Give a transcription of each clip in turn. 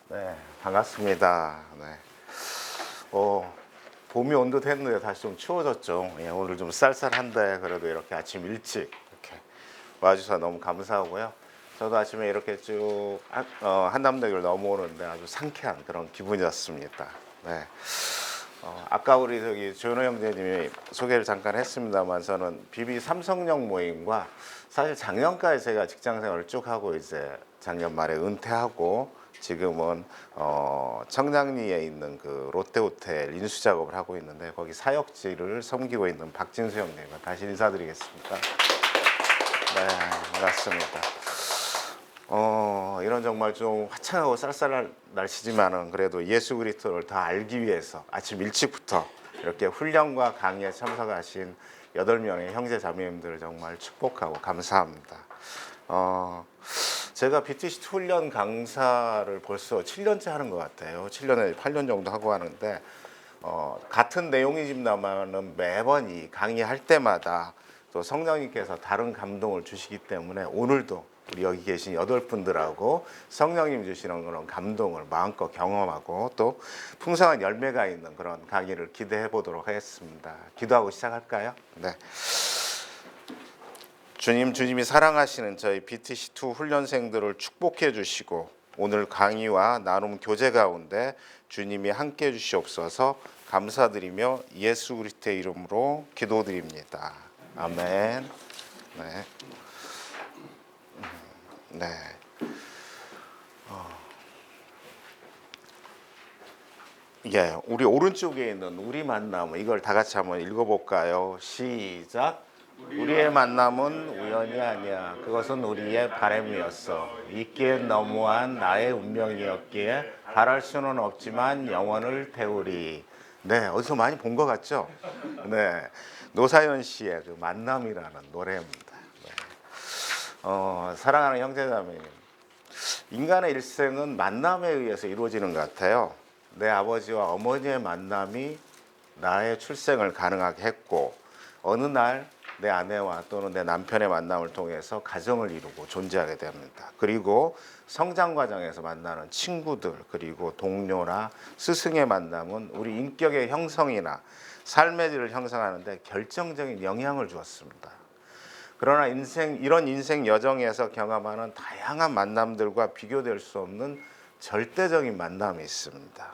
네, 반갑습니다. 네. 봄이 온 듯 했는데 다시 좀 추워졌죠. 예, 오늘 좀 쌀쌀한데 그래도 이렇게 아침 일찍 이렇게 와주셔서 너무 감사하고요. 저도 아침에 이렇게 쭉 한남대교를 넘어오는데 아주 상쾌한 그런 기분이었습니다. 네. 아까 우리 저기 조현호 형제님이 소개를 잠깐 했습니다만 저는 비비 삼성역 모임과 사실 작년까지 제가 직장 생활을 쭉 하고 이제 작년 말에 은퇴하고 지금은 청량리에 있는 그 롯데호텔 인수 작업을 하고 있는데 거기 사역지를 섬기고 있는 박진수 형님과 다시 인사드리겠습니다. 네, 반갑습니다. 이런 정말 좀 화창하고 쌀쌀한 날씨지만은 그래도 예수 그리스도를 더 알기 위해서 아침 일찍부터 이렇게 훈련과 강의에 참석하신 8명의 형제 자매님들을 정말 축복하고 감사합니다. 제가 BTC 훈련 강사를 벌써 7년째 하는 것 같아요. 7년에 8년 정도 하고 하는데 같은 내용이지만은 매번 이 강의할 때마다 또 성령님께서 다른 감동을 주시기 때문에 오늘도 우리 여기 계신 8분들하고 성령님 주시는 그런 감동을 마음껏 경험하고 또 풍성한 열매가 있는 그런 강의를 기대해 보도록 하겠습니다. 기도하고 시작할까요? 네. 주님이 사랑하시는 저희 BTC2 훈련생들을 축복해 주시고 오늘 강의와 나눔 교제 가운데 주님이 함께 해 주시옵소서. 감사드리며 예수 그리스도의 이름으로 기도드립니다. 아멘. 네. 네. 예, 우리 오른쪽에 있는 우리 만남 이걸 다 같이 한번 읽어볼까요? 시작. 우리의 만남은 우연이 아니야. 그것은 우리의 바람이었어. 있기엔 너무한 나의 운명이었기에 바랄 수는 없지만 영원을 태우리. 네, 어디서 많이 본 것 같죠? 네, 노사연 씨의 그 만남이라는 노래입니다. 네. 사랑하는 형제자매님, 인간의 일생은 만남에 의해서 이루어지는 것 같아요. 내 아버지와 어머니의 만남이 나의 출생을 가능하게 했고 어느 날 내 아내와 또는 내 남편의 만남을 통해서 가정을 이루고 존재하게 됩니다. 그리고 성장 과정에서 만나는 친구들 그리고 동료나 스승의 만남은 우리 인격의 형성이나 삶의 질을 형성하는데 결정적인 영향을 주었습니다. 그러나 이런 인생 여정에서 경험하는 다양한 만남들과 비교될 수 없는 절대적인 만남이 있습니다.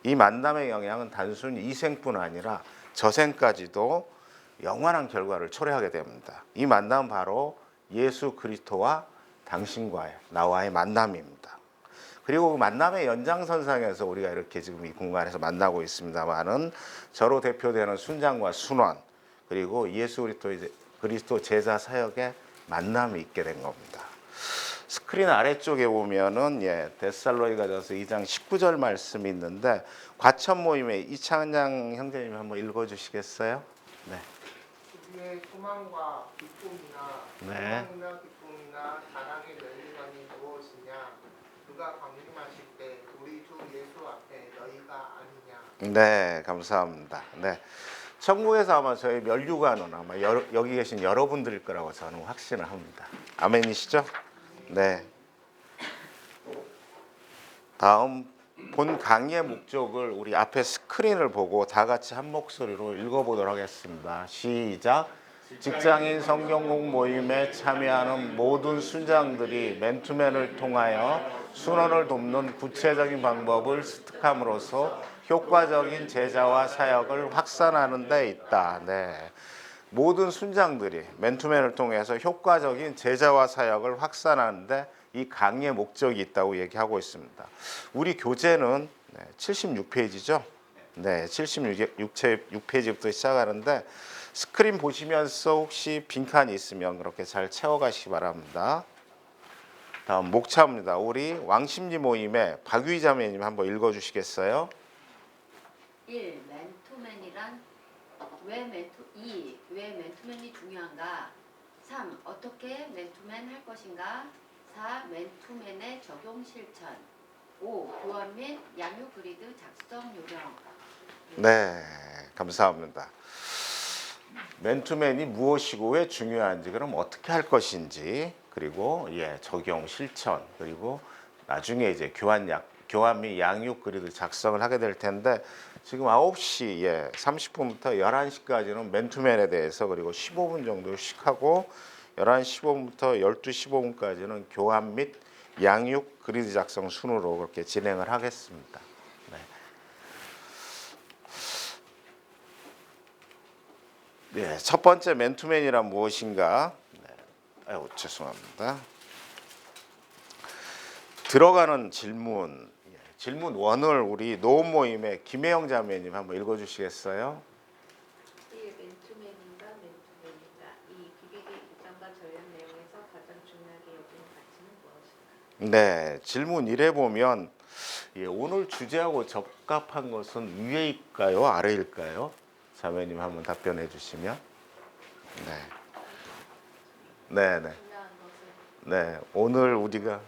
이 만남의 영향은 단순히 이 생뿐 아니라 저생까지도 영원한 결과를 초래하게 됩니다. 이 만남은 바로 예수 그리스도와 당신과의 나와의 만남입니다. 그리고 그 만남의 연장선상에서 우리가 이렇게 지금 이 공간에서 만나고 있습니다만은 저로 대표되는 순장과 순원 그리고 예수 그리스도 제자 사역의 만남이 있게 된 겁니다. 스크린 아래쪽에 보면은 데살로니가전서 2장 19절 말씀이 있는데 과천 모임의 이창양 형제님 한번 읽어주시겠어요? 네. 우리의 소망과 기쁨이나 기쁨이나 사랑의 열리관이 무엇이냐? 그가 강림하실 때 우리 주 예수 앞에 너희가 아니냐? 네, 감사합니다. 네. 천국에서 아마 저희 면류관은 아마 여기 계신 여러분들일 거라고 저는 확신을 합니다. 아멘이시죠? 네. 다음 본 강의의 목적을 우리 앞에 스크린을 보고 다 같이 한 목소리로 읽어보도록 하겠습니다. 시작. 직장인 성경공 모임에 참여하는 모든 순장들이 맨투맨을 통하여 순원을 돕는 구체적인 방법을 습득함으로써 효과적인 제자와 사역을 확산하는 데 있다. 네. 모든 순장들이 맨투맨을 통해서 효과적인 제자와 사역을 확산하는데 이 강의의 목적이 있다고 얘기하고 있습니다. 우리 교재는 76페이지죠. 네, 76페이지부터 시작하는데 스크린 보시면서 혹시 빈칸이 있으면 그렇게 잘 채워가시기 바랍니다. 다음 목차입니다. 우리 왕심리 모임의 박유희 자매님 한번 읽어주시겠어요? 1. 맨투맨이란 왜 맨투맨이 중요한가? 3. 어떻게 맨투맨 할 것인가? 4. 맨투맨의 적용 실천. 5. 교원 및 양육 그리드 작성 요령. 네, 감사합니다. 맨투맨이 무엇이고 왜 중요한지 그럼 어떻게 할 것인지 그리고 적용 실천 그리고 나중에 이제 교환 및 양육 그리드 작성을 하게 될 텐데 지금 9시 30분부터 11시까지는 맨투맨에 대해서 그리고 15분 정도 휴식하고 11시 15분부터 12시 15분까지는 교환 및 양육 그리드 작성 순으로 그렇게 진행을 하겠습니다. 네, 첫 번째 맨투맨이란 무엇인가? 아유, 죄송합니다. 들어가는 질문. 질문 1을 우리 노원 모임의 김혜영 자매님 한번 읽어주시겠어요? 맨투맨인가 맨투맨이다. 이 기획의 입장과 전략 내용에서 가장 중요하게 여기는 가치는 무엇인가? 네, 질문 1에 보면 오늘 주제하고 적합한 것은 위에일까요? 아래일까요? 자매님 한번 답변해 주시면. 네. 네, 네. 중요한 것은 네, 오늘 우리가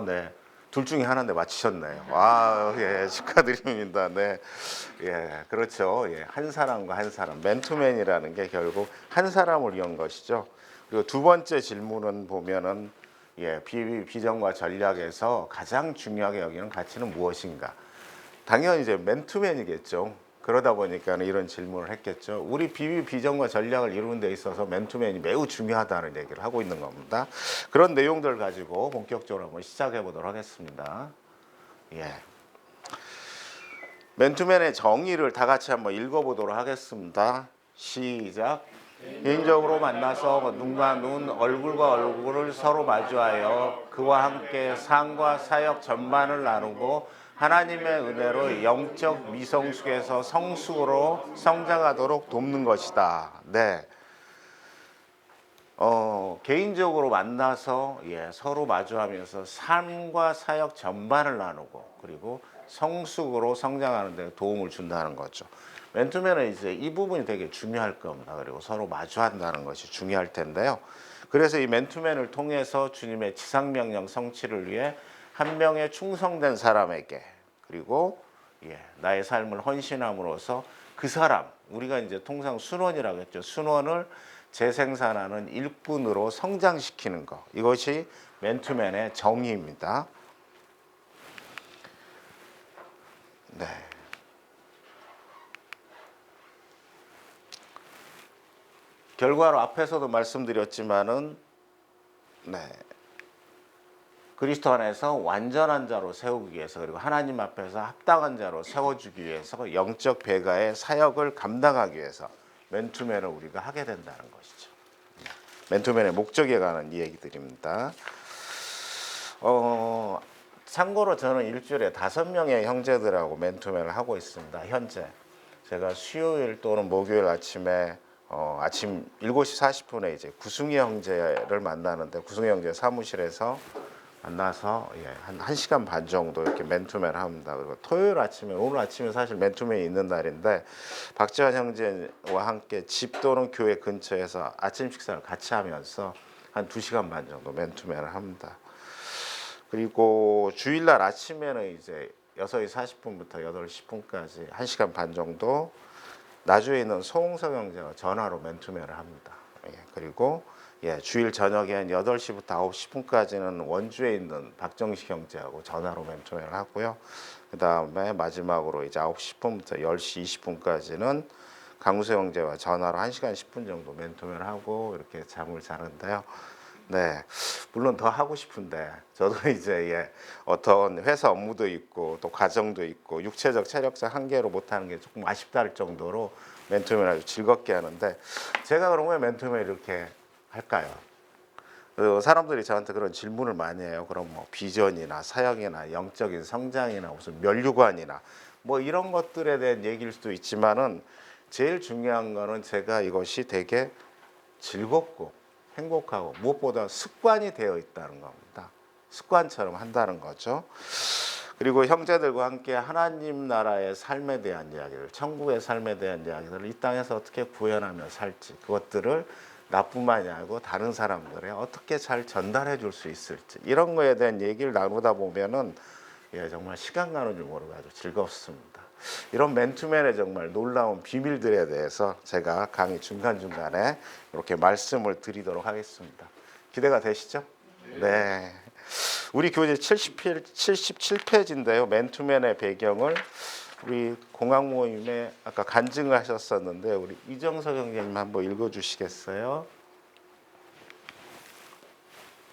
네. 둘 중에 하나인데 맞히셨네요. 예, 축하드립니다. 네. 예, 그렇죠. 예, 한 사람과 한 사람. 맨투맨이라는 게 결국 한 사람을 위한 것이죠. 그리고 두 번째 질문은 보면은 비전과 전략에서 가장 중요하게 여기는 가치는 무엇인가? 당연히 이제 맨투맨이겠죠. 그러다 보니까 이런 질문을 했겠죠. 우리 비전과 전략을 이루는 데 있어서 맨투맨이 매우 중요하다는 얘기를 하고 있는 겁니다. 그런 내용들 가지고 본격적으로 한번 시작해 보도록 하겠습니다. 맨투맨의 정의를 다 같이 한번 읽어보도록 하겠습니다. 시작. 개인적으로 만나서 눈과 눈, 얼굴과 얼굴을 서로 마주하여 그와 함께 삶과 사역 전반을 나누고 하나님의 은혜로 영적 미성숙에서 성숙으로 성장하도록 돕는 것이다. 네. 개인적으로 만나서 서로 마주하면서 삶과 사역 전반을 나누고 그리고 성숙으로 성장하는 데 도움을 준다는 거죠. 맨투맨은 이제 이 부분이 되게 중요할 겁니다. 그리고 서로 마주한다는 것이 중요할 텐데요. 그래서 이 맨투맨을 통해서 주님의 지상명령 성취를 위해 한 명의 충성된 사람에게 그리고 나의 삶을 헌신함으로써 그 사람, 우리가 이제 통상 순원이라고 했죠. 순원을 재생산하는 일꾼으로 성장시키는 것. 이것이 맨투맨의 정의입니다. 네. 결과로 앞에서도 말씀드렸지만은 그리스도 안에서 완전한 자로 세우기 위해서 그리고 하나님 앞에서 합당한 자로 세워주기 위해서 영적 배가의 사역을 감당하기 위해서 맨투맨을 우리가 하게 된다는 것이죠. 맨투맨의 목적에 관한 이야기들입니다. 참고로 저는 일주일에 5명의 형제들하고 맨투맨을 하고 있습니다. 현재 제가 수요일 또는 목요일 아침에 아침 7시 40분에 이제 구승희 형제를 만나는데 구승희 형제 사무실에서 만나서 한 1시간 반 정도 이렇게 맨투맨을 합니다. 그리고 토요일 아침에 오늘 아침에 사실 맨투맨이 있는 날인데 박지환 형제와 함께 집 또는 교회 근처에서 아침 식사를 같이 하면서 한 2시간 반 정도 맨투맨을 합니다. 그리고 주일날 아침에는 이제 6시 40분부터 8시 10분까지 1시간 반 정도 나주에 있는 송웅석 형제가 전화로 맨투맨을 합니다. 그리고 주일 저녁에 8시부터 9시 10분까지는 원주에 있는 박정식 형제하고 전화로 맨투맨을 하고요. 그 다음에 마지막으로 이제 9시 10분부터 10시 20분까지는 강우세 형제와 전화로 1시간 10분 정도 맨투맨을 하고 이렇게 잠을 자는데요. 네, 물론 더 하고 싶은데 저도 이제 어떤 회사 업무도 있고 또 가정도 있고 육체적 체력적 한계로 못하는 게 조금 아쉽다 할 정도로 맨투맨을 아주 즐겁게 하는데 제가 그럼 왜 맨투맨을 이렇게 할까요? 사람들이 저한테 그런 질문을 많이 해요. 그럼 뭐 비전이나 사역이나 영적인 성장이나 무슨 면류관이나 뭐 이런 것들에 대한 얘기일 수도 있지만은 제일 중요한 거는 제가 이것이 되게 즐겁고 행복하고 무엇보다 습관이 되어 있다는 겁니다. 습관처럼 한다는 거죠. 그리고 형제들과 함께 하나님 나라의 삶에 대한 이야기를, 천국의 삶에 대한 이야기들을 이 땅에서 어떻게 구현하며 살지, 그것들을 나뿐만이 아니고 다른 사람들에 어떻게 잘 전달해 줄 수 있을지, 이런 거에 대한 얘기를 나누다 보면은 정말 시간 가는 줄 모르고 아주 즐겁습니다. 이런 맨투맨의 정말 놀라운 비밀들에 대해서 제가 강의 중간중간에 이렇게 말씀을 드리도록 하겠습니다. 기대가 되시죠? 네. 우리 교재 77페이지인데요. 맨투맨의 배경을 우리 공학 모임에 아까 간증하셨었는데 우리 이정석 형님 한번 읽어주시겠어요?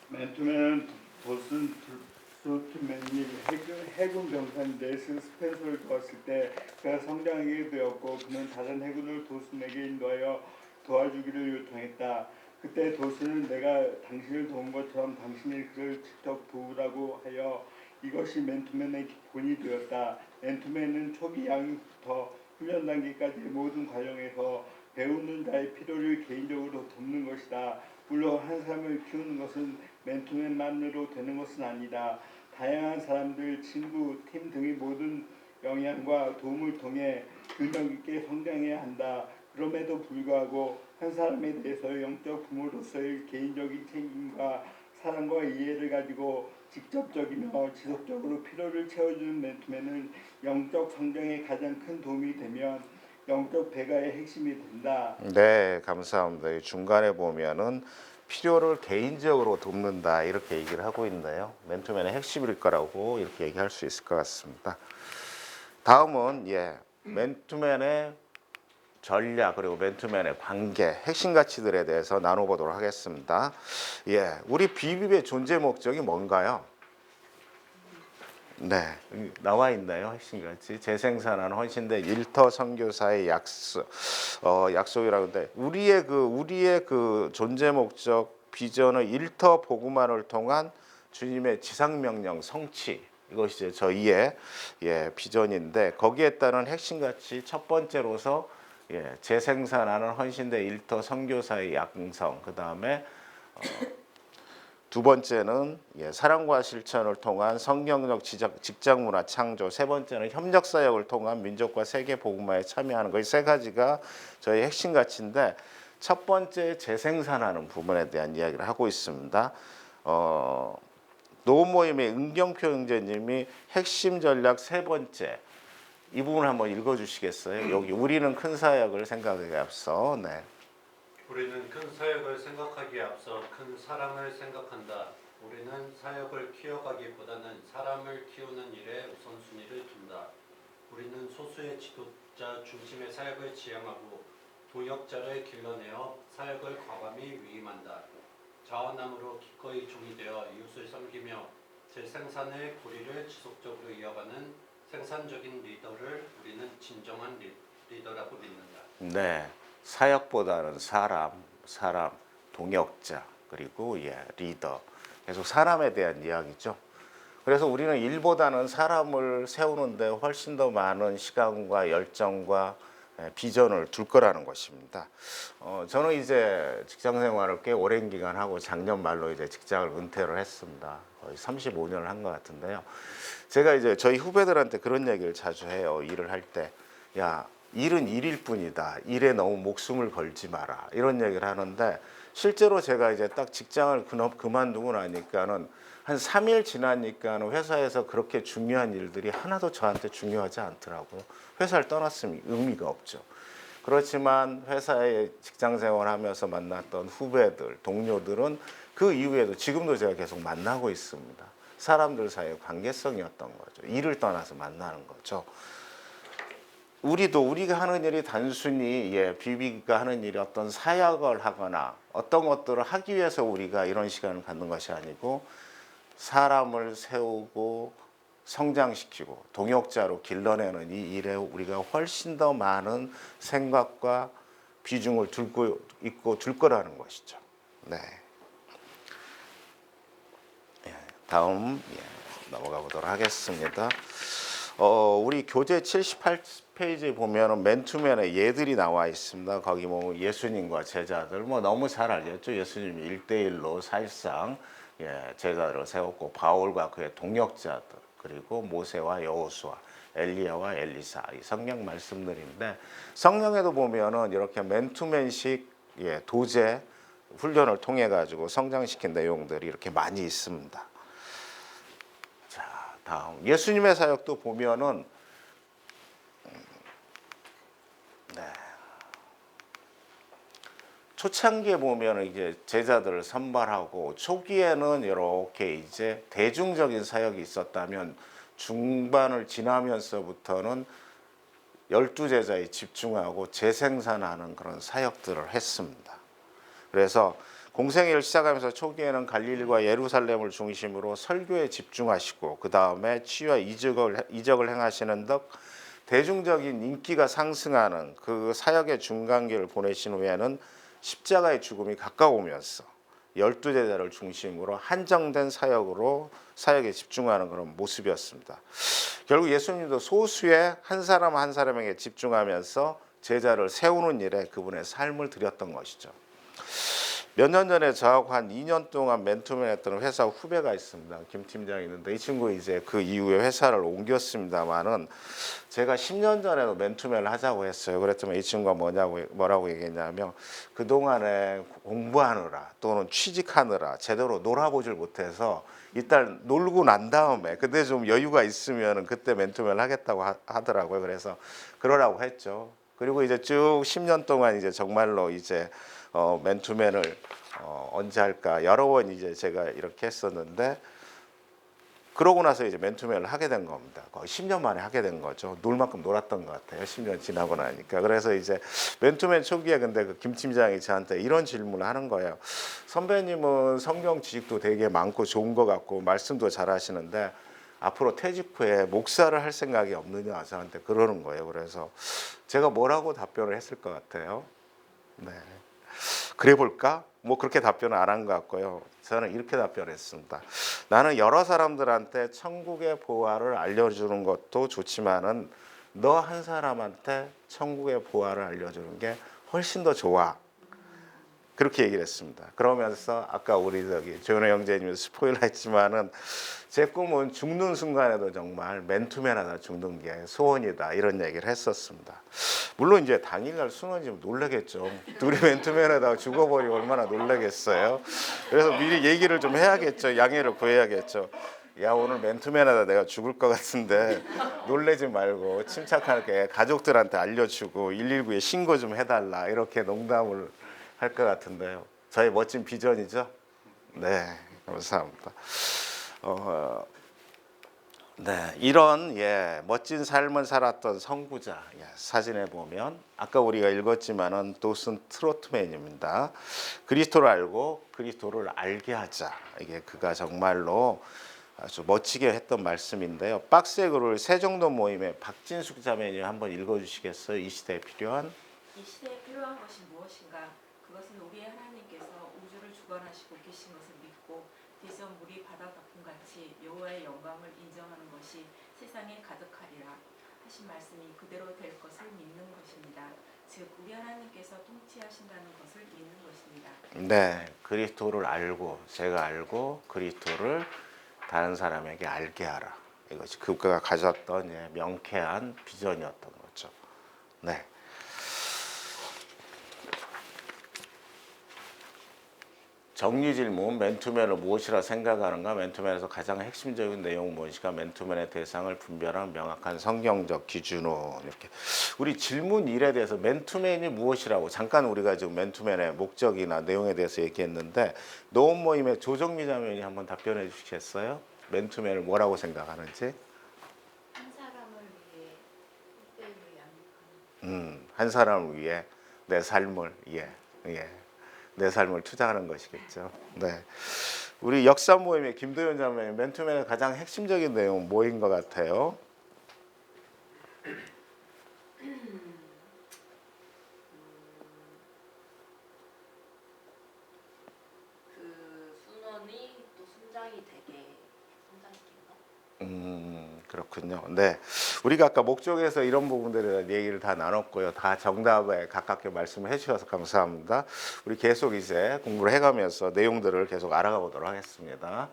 맨투맨은 도슨 스루트맨이 해군 병사인 네스 스펜서를 도왔을 때 그가 성장하게 되었고 그는 다른 해군을 도슨에게 인도하여 도와주기를 요청했다. 그때 도슨은 내가 당신을 도운 것처럼 당신이 그를 직접 도우라고 하여 이것이 맨투맨의 기본이 되었다. 맨투맨은 초기 양육부터 훈련 단계까지의 모든 과정에서 배우는 자의 필요를 개인적으로 돕는 것이다. 물론 한 사람을 키우는 것은 맨투맨만으로 되는 것은 아니다. 다양한 사람들, 친구, 팀 등의 모든 영향과 도움을 통해 균형 있게 성장해야 한다. 그럼에도 불구하고 한 사람에 대해서 영적 부모로서의 개인적인 책임과 사랑과 이해를 가지고 직접적이며 지속적으로 필요를 채워주는 맨투맨은 영적 성장에 가장 큰 도움이 되면 영적 배가의 핵심이 된다. 네, 감사합니다. 이 중간에 보면은 필요를 개인적으로 돕는다 이렇게 얘기를 하고 있네요. 맨투맨의 핵심일 거라고 이렇게 얘기할 수 있을 것 같습니다. 다음은 맨투맨의 전략 그리고 맨투맨의 관계 핵심 가치들에 대해서 나눠보도록 하겠습니다. 우리 비비의 존재 목적이 뭔가요? 네, 나와 있나요? 핵심 가치 재생산하는 헌신된 일터 선교사의 약속이라고 하는데 우리의 그 존재 목적 비전은 일터 복음화를 통한 주님의 지상 명령 성취 이것이 이제 저희의 비전인데 거기에 따른 핵심 가치 첫 번째로서 재생산하는 헌신된 일터 선교사의 양성 그 다음에 두 번째는 사랑과 실천을 통한 성경적 직장 문화 창조, 세 번째는 협력 사역을 통한 민족과 세계 복음화에 참여하는 거 이 세 가지가 저희 핵심 가치인데 첫 번째 재생산하는 부분에 대한 이야기를 하고 있습니다. 노모임의 은경표 형제님이 핵심 전략 세 번째 이 부분 한번 읽어주시겠어요? 여기 우리는 큰 사역을 생각하기에 앞서 우리는 큰 사역을 생각하기에 앞서 큰 사랑을 생각한다. 우리는 사역을 키워가기보다는 사람을 키우는 일에 우선순위를 둔다. 우리는 소수의 지도자 중심의 사역을 지향하고 동역자를 길러내어 사역을 과감히 위임한다. 자원함으로 기꺼이 종이 되어 이웃을 섬기며 재생산의 고리를 지속적으로 이어가는 생산적인 리더를 우리는 진정한 리더라고 믿는다. 네, 사역보다는 사람, 동역자 그리고 리더 계속 사람에 대한 이야기죠. 그래서 우리는 일보다는 사람을 세우는데 훨씬 더 많은 시간과 열정과 비전을 둘 거라는 것입니다. 저는 이제 직장 생활을 꽤 오랜 기간 하고 작년 말로 이제 직장을 은퇴를 했습니다. 거의 35년을 한 것 같은데요. 제가 이제 저희 후배들한테 그런 얘기를 자주 해요. 일을 할 때, 야, 일은 일일 뿐이다. 일에 너무 목숨을 걸지 마라. 이런 얘기를 하는데 실제로 제가 이제 딱 직장을 그만두고 나니까는 한 3일 지나니까는 회사에서 그렇게 중요한 일들이 하나도 저한테 중요하지 않더라고요. 회사를 떠났으면 의미가 없죠. 그렇지만 회사에 직장 생활하면서 만났던 후배들, 동료들은 그 이후에도 지금도 제가 계속 만나고 있습니다. 사람들 사이의 관계성이었던 거죠. 일을 떠나서 만나는 거죠. 우리가 하는 일이 단순히 비비가 하는 일이 어떤 사역을 하거나 어떤 것들을 하기 위해서 우리가 이런 시간을 갖는 것이 아니고 사람을 세우고 성장시키고 동역자로 길러내는 이 일에 우리가 훨씬 더 많은 생각과 비중을 둘 거라는 것이죠. 네. 다음 넘어가 보도록 하겠습니다. 우리 교재 78페이지에 보면은 맨투맨의 예들이 나와 있습니다. 거기 뭐 예수님과 제자들 너무 잘 알겠죠. 예수님이 1대1로 사실상 제자들을 세웠고 바울과 그의 동역자들 그리고 모세와 여호수아, 엘리야와 엘리사 이 성경 말씀들인데 성경에도 보면은 이렇게 맨투맨식 도제 훈련을 통해 가지고 성장시킨 내용들이 이렇게 많이 있습니다. 자, 다음 예수님의 사역도 보면은 초창기에 보면 이제 제자들을 선발하고 초기에는 이렇게 이제 대중적인 사역이 있었다면 중반을 지나면서부터는 12제자에 집중하고 재생산하는 그런 사역들을 했습니다. 그래서 공생애를 시작하면서 초기에는 갈릴리와 예루살렘을 중심으로 설교에 집중하시고 그 다음에 치유와 이적을 행하시는 등 대중적인 인기가 상승하는 그 사역의 중간기를 보내신 후에는 십자가의 죽음이 가까우면서 12제자를 중심으로 한정된 사역에 집중하는 그런 모습이었습니다. 결국 예수님도 소수의 한 사람 한 사람에게 집중하면서 제자를 세우는 일에 그분의 삶을 드렸던 것이죠. 몇 년 전에 저하고 한 2년 동안 맨투맨 했던 회사 후배가 있습니다. 김 팀장이 있는데 이 친구 이제 그 이후에 회사를 옮겼습니다만은 제가 10년 전에도 맨투맨을 하자고 했어요. 그랬더니 이 친구가 뭐라고 얘기했냐면 그동안에 공부하느라 또는 취직하느라 제대로 놀아보질 못해서 일단 놀고 난 다음에 그때 좀 여유가 있으면 그때 맨투맨을 하겠다고 하더라고요. 그래서 그러라고 했죠. 그리고 이제 쭉 10년 동안 이제 정말로 이제 맨투맨을 언제 할까 여러 번 이제 제가 이렇게 했었는데 그러고 나서 이제 맨투맨을 하게 된 겁니다. 거의 10년 만에 하게 된 거죠. 놀 만큼 놀았던 것 같아요. 10년 지나고 나니까. 그래서 이제 맨투맨 초기에 근데 그 김 팀장이 저한테 이런 질문을 하는 거예요. 선배님은 성경 지식도 되게 많고 좋은 것 같고 말씀도 잘 하시는데 앞으로 퇴직 후에 목사를 할 생각이 없느냐 저한테 그러는 거예요. 그래서 제가 뭐라고 답변을 했을 것 같아요. 네. 그래 볼까? 뭐 그렇게 답변을 안 한 것 같고요. 저는 이렇게 답변했습니다. 나는 여러 사람들한테 천국의 보화를 알려주는 것도 좋지만은 너 한 사람한테 천국의 보화를 알려주는 게 훨씬 더 좋아. 그렇게 얘기를 했습니다. 그러면서 아까 우리 조현우 형제님이 스포일러 했지만은 제 꿈은 죽는 순간에도 정말 맨투맨 하다 죽는 게 소원이다 이런 얘기를 했었습니다. 물론 이제 당일날 순원이 놀라겠죠. 둘이 맨투맨 하다가 죽어버리고 얼마나 놀라겠어요. 그래서 미리 얘기를 좀 해야겠죠. 양해를 구해야겠죠. 야 오늘 맨투맨 하다 내가 죽을 것 같은데 놀래지 말고 침착하게 가족들한테 알려주고 119에 신고 좀 해달라 이렇게 농담을 할 것 같은데요. 저의 멋진 비전이죠. 네, 감사합니다. 네, 이런 멋진 삶을 살았던 선구자 사진에 보면 아까 우리가 읽었지만은 도슨 트로트맨입니다. 그리스도를 알고 그리스도를 알게 하자. 이게 그가 정말로 아주 멋지게 했던 말씀인데요. 박스의 글을 세종도 모임의 박진숙 자매님 한번 읽어주시겠어요? 이 시대에 필요한 이 시대에 필요한 것이 무엇인가? 그것은 우리의 하나님께서 우주를 주관하시고 계신 것을 믿고 뒤에서 물이 바다 덮음같이 여호와의 영광을 인정하는 것이 세상에 가득하리라 하신 말씀이 그대로 될 것을 믿는 것입니다. 즉 우리 하나님께서 통치하신다는 것을 믿는 것입니다. 네, 그리스도를 알고 제가 알고 그리스도를 다른 사람에게 알게 하라. 이것이 그가 가졌던 명쾌한 비전이었던 거죠. 네. 정리 질문, 맨투맨을 무엇이라 생각하는가? 맨투맨에서 가장 핵심적인 내용은 무엇인가? 맨투맨의 대상을 분별한 명확한 성경적 기준으로 이렇게 우리 질문 1에 대해서 맨투맨이 무엇이라고 잠깐 우리가 지금 맨투맨의 목적이나 내용에 대해서 얘기했는데 노원 모임의 조정미 자매님이 한번 답변해 주시겠어요? 맨투맨을 뭐라고 생각하는지? 한 사람을 위해 일대일로 양육하는. 한 사람을 위해 내 삶을 내 삶을 투자하는 것이겠죠. 네, 우리 역사 모임의 김도현 자매님 맨투맨의 가장 핵심적인 내용은 뭐인 것 같아요? 그 순원이 또 순장이 되게 성장시킨다. 그렇군요. 네, 우리가 아까 목적에서 이런 부분들에 대한 얘기를 다 나눴고요. 다 정답에 가깝게 말씀을 해주셔서 감사합니다. 우리 계속 이제 공부를 해가면서 내용들을 계속 알아가 보도록 하겠습니다.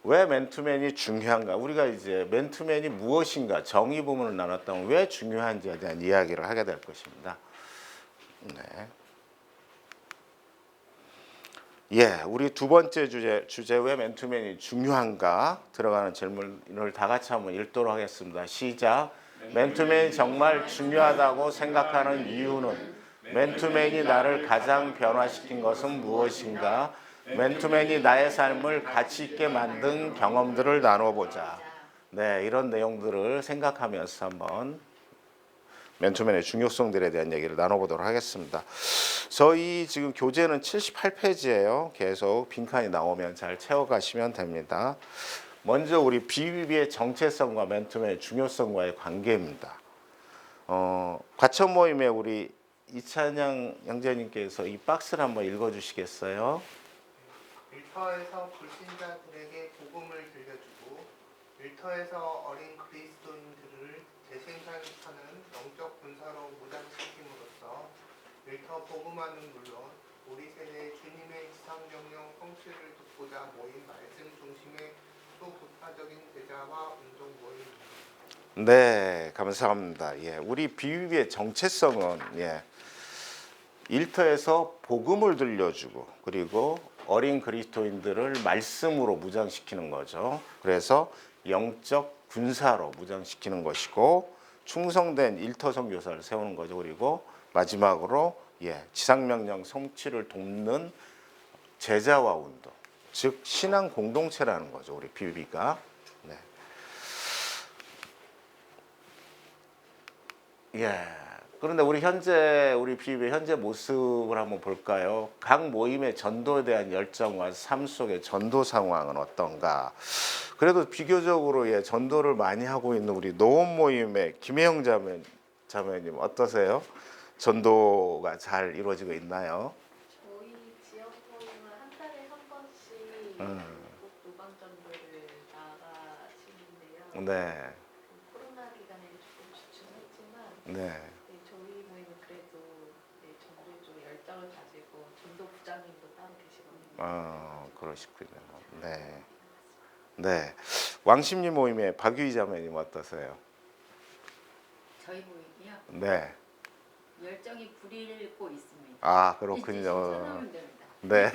왜 맨투맨이 중요한가? 우리가 이제 맨투맨이 무엇인가 정의 부분을 나눴다면 왜 중요한지에 대한 이야기를 하게 될 것입니다. 네. 우리 두 번째 주제 왜 맨투맨이 중요한가 들어가는 질문을 다 같이 한번 읽도록 하겠습니다. 시작. 맨투맨이 정말 중요하다고 생각하는 이유는 맨투맨이 나를 가장 변화시킨 것은 무엇인가? 맨투맨이 나의 삶을 가치 있게 만든 경험들을 나눠보자. 네, 이런 내용들을 생각하면서 한번 맨투맨의 중요성들에 대한 얘기를 나눠보도록 하겠습니다. 저희 지금 교재는 78페이지예요. 계속 빈칸이 나오면 잘 채워가시면 됩니다. 먼저 우리 BBB의 정체성과 맨투맨의 중요성과의 관계입니다. 과천 모임에 우리 이찬양 형제님께서 이 박스를 한번 읽어주시겠어요? 일터에서 불신자들에게 복음을 들려주고 일터에서 어린 그리스도인들을 재생산하는 영적 군사로 무장시킴으로써 일터 복음화는 물론 우리 세대 주님의 지상명령 성취를 돕고자 모인 말씀 중심의 소극파적인 제자와 운동 모임입니다. 네, 감사합니다. 예, 우리 BBB의 정체성은 일터에서 복음을 들려주고 그리고 어린 그리스도인들을 말씀으로 무장시키는 거죠. 그래서 영적 군사로 무장시키는 것이고 충성된 일터 선교사를 세우는 거죠. 그리고 마지막으로 지상명령 성취를 돕는 제자와 운동, 즉 신앙 공동체라는 거죠. 우리 BBB가. 네. 그런데 우리 BBB 현재 모습을 한번 볼까요? 각 모임의 전도에 대한 열정과 삶 속의 전도 상황은 어떤가? 그래도 비교적으로 전도를 많이 하고 있는 우리 노원 모임의 김혜영 자매님 어떠세요? 전도가 잘 이루어지고 있나요? 저희 지역 모임은 한 달에 한 번씩 꼭 노방 전도를 나가시는데요. 네. 코로나 기간에는 조금 주춤했지만 네. 저희 모임은 그래도 전도에 좀 열정을 가지고 전도 부장님도 따로 계시거든요. 그러시군요. 네. 네. 왕십리 모임의 박유희 자매님 어떠세요? 저희 모임이요. 네. 열정이 불일고 있습니다. 아, 일주일 그렇군요. 신청하면 됩니다. 네.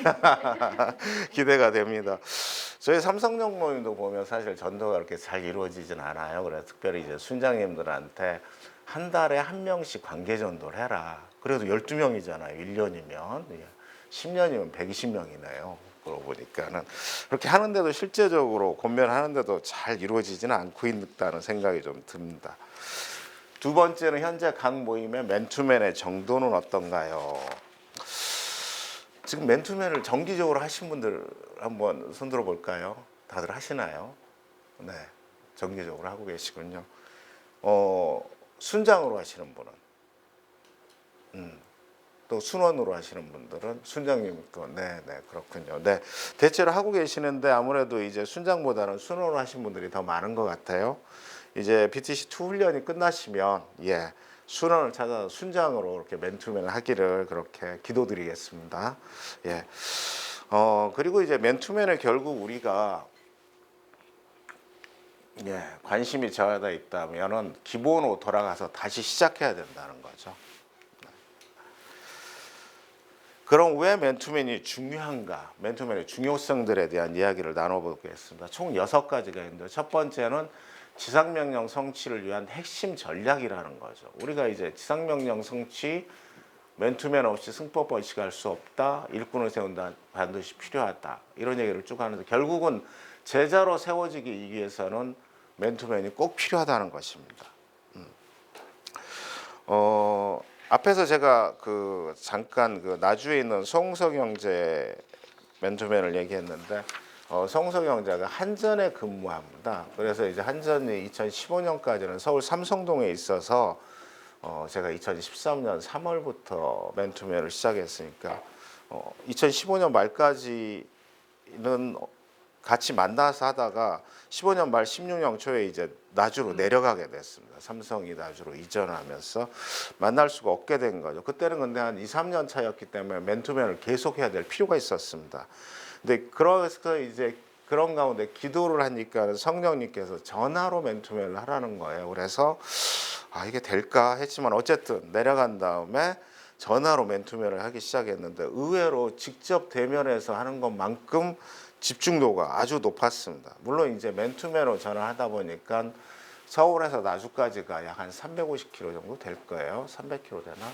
기대가 됩니다. 저희 삼성역 모임도 보면 사실 전도가 그렇게 잘 이루어지진 않아요. 그래서 특별히 이제 순장님들한테 한 달에 한 명씩 관계 전도를 해라. 그래도 12명이잖아요. 1년이면. 10년이면 120명이네요. 그러고 보니까는 그렇게 하는데도 실제적으로 권면하는데도 잘 이루어지지는 않고 있다는 생각이 좀 듭니다. 두 번째는 현재 각 모임의 맨투맨의 정도는 어떤가요? 지금 맨투맨을 정기적으로 하신 분들 한번 손들어 볼까요? 다들 하시나요? 네, 정기적으로 하고 계시군요. 순장으로 하시는 분은, 또 순원으로 하시는 분들은 순장님 또 네, 그렇군요. 네, 대체로 하고 계시는데 아무래도 이제 순장보다는 순원으로 하신 분들이 더 많은 것 같아요. 이제 BTC2 훈련이 끝나시면 순원을 찾아서 순장으로 이렇게 맨투맨을 하기를 그렇게 기도드리겠습니다. 그리고 이제 맨투맨을 결국 우리가 관심이 저하다 있다면은 기본으로 돌아가서 다시 시작해야 된다는 거죠. 그럼 왜 맨투맨이 중요한가? 맨투맨의 중요성들에 대한 이야기를 나눠보겠습니다. 총 6가지가 있는데 첫 번째는 지상명령 성취를 위한 핵심 전략이라는 거죠. 우리가 이제 지상명령 성취, 맨투맨 없이 승법 번식할 수 없다. 일꾼을 세운다. 반드시 필요하다. 이런 얘기를 쭉 하는데 결국은 제자로 세워지기 위해서는 맨투맨이 꼭 필요하다는 것입니다. 앞에서 제가 잠깐 나주에 있는 송석 형제 맨투맨을 얘기했는데 송석 형제가 한전에 근무합니다. 그래서 이제 한전이 2015년까지는 서울 삼성동에 있어서 제가 2013년 3월부터 맨투맨을 시작했으니까 2015년 말까지는 같이 만나서 하다가 15년 말 16년 초에 이제 나주로 내려가게 됐습니다. 삼성이 나주로 이전하면서 만날 수가 없게 된 거죠. 그때는 근데 한 2, 3년 차였기 때문에 맨투맨을 계속해야 될 필요가 있었습니다. 근데 그래서 이제 그런 가운데 기도를 하니까 성령님께서 전화로 맨투맨을 하라는 거예요. 그래서 이게 될까 했지만 어쨌든 내려간 다음에 전화로 맨투맨을 하기 시작했는데 의외로 직접 대면해서 하는 것만큼 집중도가 아주 높았습니다. 물론 이제 맨투맨으로 전화하다 보니까 서울에서 나주까지가 약 한 350km 정도 될 거예요. 300km 되나?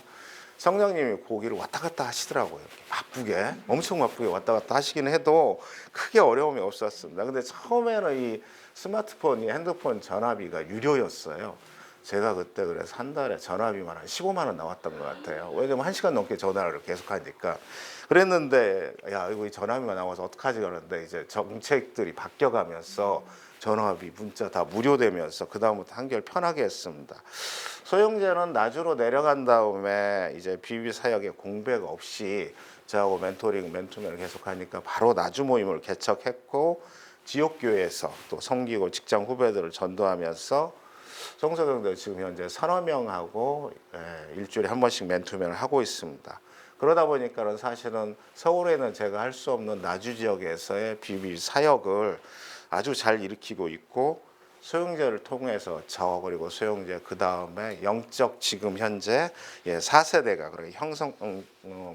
성령님이 거기를 왔다 갔다 하시더라고요. 이렇게 바쁘게, 엄청 바쁘게 왔다 갔다 하시긴 해도 크게 어려움이 없었습니다. 근데 처음에는 이 스마트폰이 핸드폰 전화비가 유료였어요. 제가 그때 그래서 한 달에 전화비만 한 15만 원 나왔던 것 같아요. 왜냐면 1시간 넘게 전화를 계속 하니까. 그랬는데 야 이거 전화비가 나와서 어떡하지 그러는데 이제 정책들이 바뀌어가면서 전화비 문자 다 무료되면서 그다음부터 한결 편하게 했습니다. 소형제는 나주로 내려간 다음에 이제 비비 사역에 공백 없이 저하고 멘토링 멘토맨을 계속하니까 바로 나주 모임을 개척했고 지역교회에서 또 섬기고 직장 후배들을 전도하면서 성서경도 지금 현재 3~4명하고 일주일에 한 번씩 맨투맨을 하고 있습니다. 그러다 보니까는 사실은 서울에는 제가 할 수 없는 나주 지역에서의 비비 사역을 아주 잘 일으키고 있고 소형제를 통해서 저 그리고 소형제 그 다음에 영적 지금 현재 4세대가 그렇게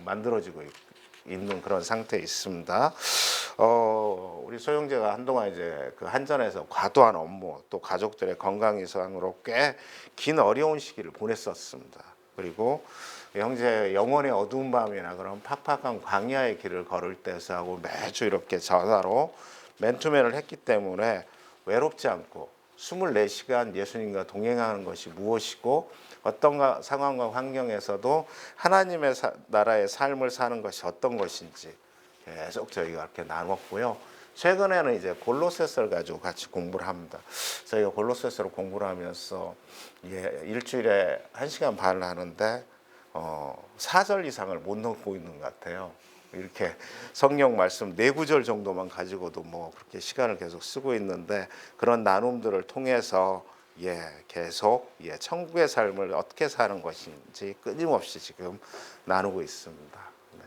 만들어지고 있는 그런 상태에 있습니다. 우리 소형제가 한동안 이제 그 한전에서 과도한 업무 또 가족들의 건강 이상으로 꽤 긴 어려운 시기를 보냈었습니다. 그리고 형제 영혼의 어두운 밤이나 그런 팍팍한 광야의 길을 걸을 때서하고 매주 이렇게 전화로 맨투맨을 했기 때문에 외롭지 않고 24시간 예수님과 동행하는 것이 무엇이고 어떤 상황과 환경에서도 하나님의 나라의 삶을 사는 것이 어떤 것인지 계속 저희가 이렇게 나눴고요. 최근에는 이제 골로새서를 가지고 같이 공부를 합니다. 저희가 골로새서를 공부를 하면서 일주일에 1시간 반을 하는데 4절 이상을 못 넣고 있는 것 같아요. 이렇게 성경 말씀 4구절 정도만 가지고도 뭐 그렇게 시간을 계속 쓰고 있는데 그런 나눔들을 통해서 계속 천국의 삶을 어떻게 사는 것인지 끊임없이 지금 나누고 있습니다. 네.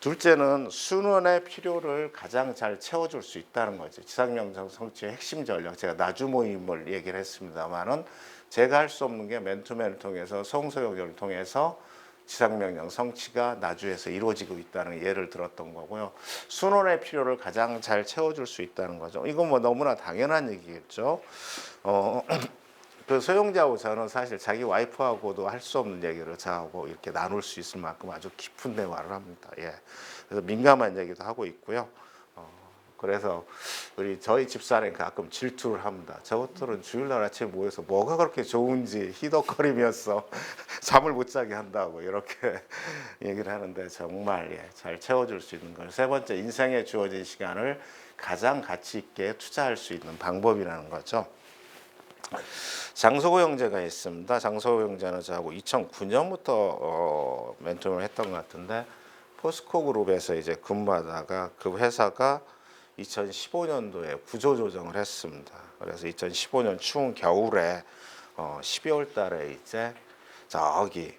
둘째는 순원의 필요를 가장 잘 채워줄 수 있다는 거죠. 지상명령 성취의 핵심 전략. 제가 나주 모임을 얘기를 했습니다만은 제가 할 수 없는 게 맨투맨을 통해서 성서경을 통해서 지상명령 성취가 나주에서 이루어지고 있다는 예를 들었던 거고요. 순원의 필요를 가장 잘 채워줄 수 있다는 거죠. 이건 뭐 너무나 당연한 얘기겠죠. 그 소형제하고 저는 사실 자기 와이프하고도 할 수 없는 얘기를 저하고 이렇게 나눌 수 있을 만큼 아주 깊은 대화를 합니다. 그래서 민감한 얘기도 하고 있고요. 그래서 저희 집사람이 가끔 질투를 합니다. 저것들은 주일날 아침에 모여서 뭐가 그렇게 좋은지 희덕거리면서 잠을 못 자게 한다고 이렇게 얘기를 하는데 정말 잘 채워줄 수 있는 걸. 세 번째, 인생에 주어진 시간을 가장 가치 있게 투자할 수 있는 방법이라는 거죠. 장소호 형제가 있습니다. 장소호 형제는 저하고 2009년부터 멘토를 했던 것 같은데 포스코 그룹에서 이제 근무하다가 그 회사가 2015년도에 구조조정을 했습니다. 그래서 2015년 추운 겨울에 12월 달에 이제 저기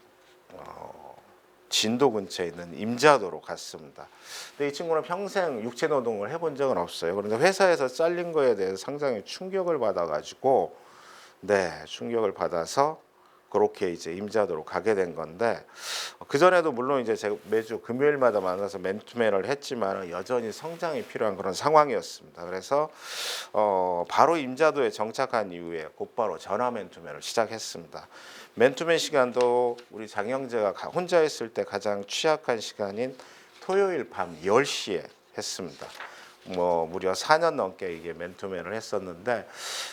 진도 근처에 있는 임자도로 갔습니다. 근데 이 친구는 평생 육체 노동을 해본 적은 없어요. 그런데 회사에서 잘린 거에 대해서 상당히 충격을 받아가지고 충격을 받아서 그렇게 이제 임자도로 가게 된 건데 그 전에도 물론 이제 제가 매주 금요일마다 만나서 맨투맨을 했지만 여전히 성장이 필요한 그런 상황이었습니다. 그래서 바로 임자도에 정착한 이후에 곧바로 전화 맨투맨을 시작했습니다. 맨투맨 시간도 우리 장형제가 혼자 있을 때 가장 취약한 시간인 토요일 밤 10시에 했습니다. 무려 4년 넘게 이게 맨투맨을 했었는데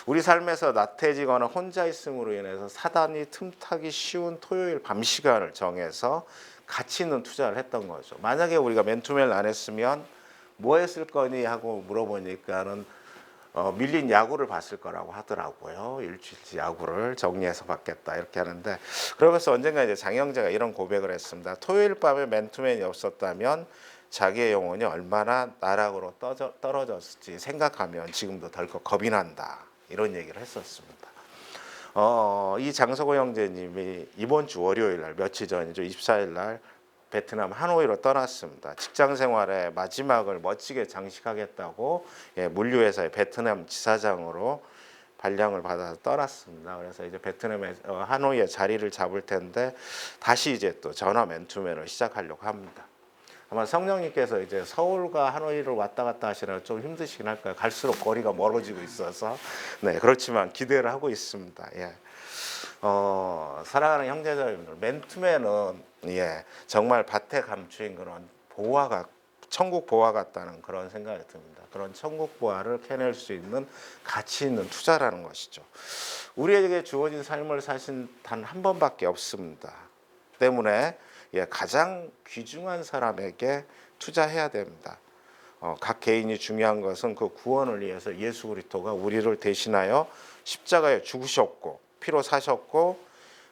우리 삶에서 나태해지거나 혼자 있음으로 인해서 사단이 틈타기 쉬운 토요일 밤 시간을 정해서 가치 있는 투자를 했던 거죠. 만약에 우리가 맨투맨을 안 했으면 뭐 했을 거니 하고 물어보니까는 밀린 야구를 봤을 거라고 하더라고요. 일주일치 야구를 정리해서 봤겠다 이렇게 하는데 그러면서 언젠가 이제 장형제가 이런 고백을 했습니다. 토요일 밤에 맨투맨이 없었다면 자기의 영혼이 얼마나 나락으로 떨어졌을지 생각하면 지금도 덜컥 겁이 난다 이런 얘기를 했었습니다. 이 장석호 형제님이 이번 주 월요일 날 며칠 전이죠. 24일 날 베트남 하노이로 떠났습니다. 직장 생활의 마지막을 멋지게 장식하겠다고 물류회사의 베트남 지사장으로 발령을 받아서 떠났습니다. 그래서 이제 베트남의 하노이에 자리를 잡을 텐데 다시 이제 또 전화 맨투맨을 시작하려고 합니다. 아마 성령님께서 이제 서울과 하노이를 왔다 갔다 하시느라 좀 힘드시긴 할 거예요. 갈수록 거리가 멀어지고 있어서 그렇지만 기대를 하고 있습니다. 사랑하는 형제자매들, 맨투맨은 정말 밭에 감추인 그런 보화가 천국 보화 같다는 그런 생각이 듭니다. 그런 천국 보화를 캐낼 수 있는 가치 있는 투자라는 것이죠. 우리에게 주어진 삶을 사실 단 한 번밖에 없습니다. 때문에 가장 귀중한 사람에게 투자해야 됩니다. 각 개인이 중요한 것은 그 구원을 위해서 예수 그리스도가 우리를 대신하여 십자가에 죽으셨고 피로 사셨고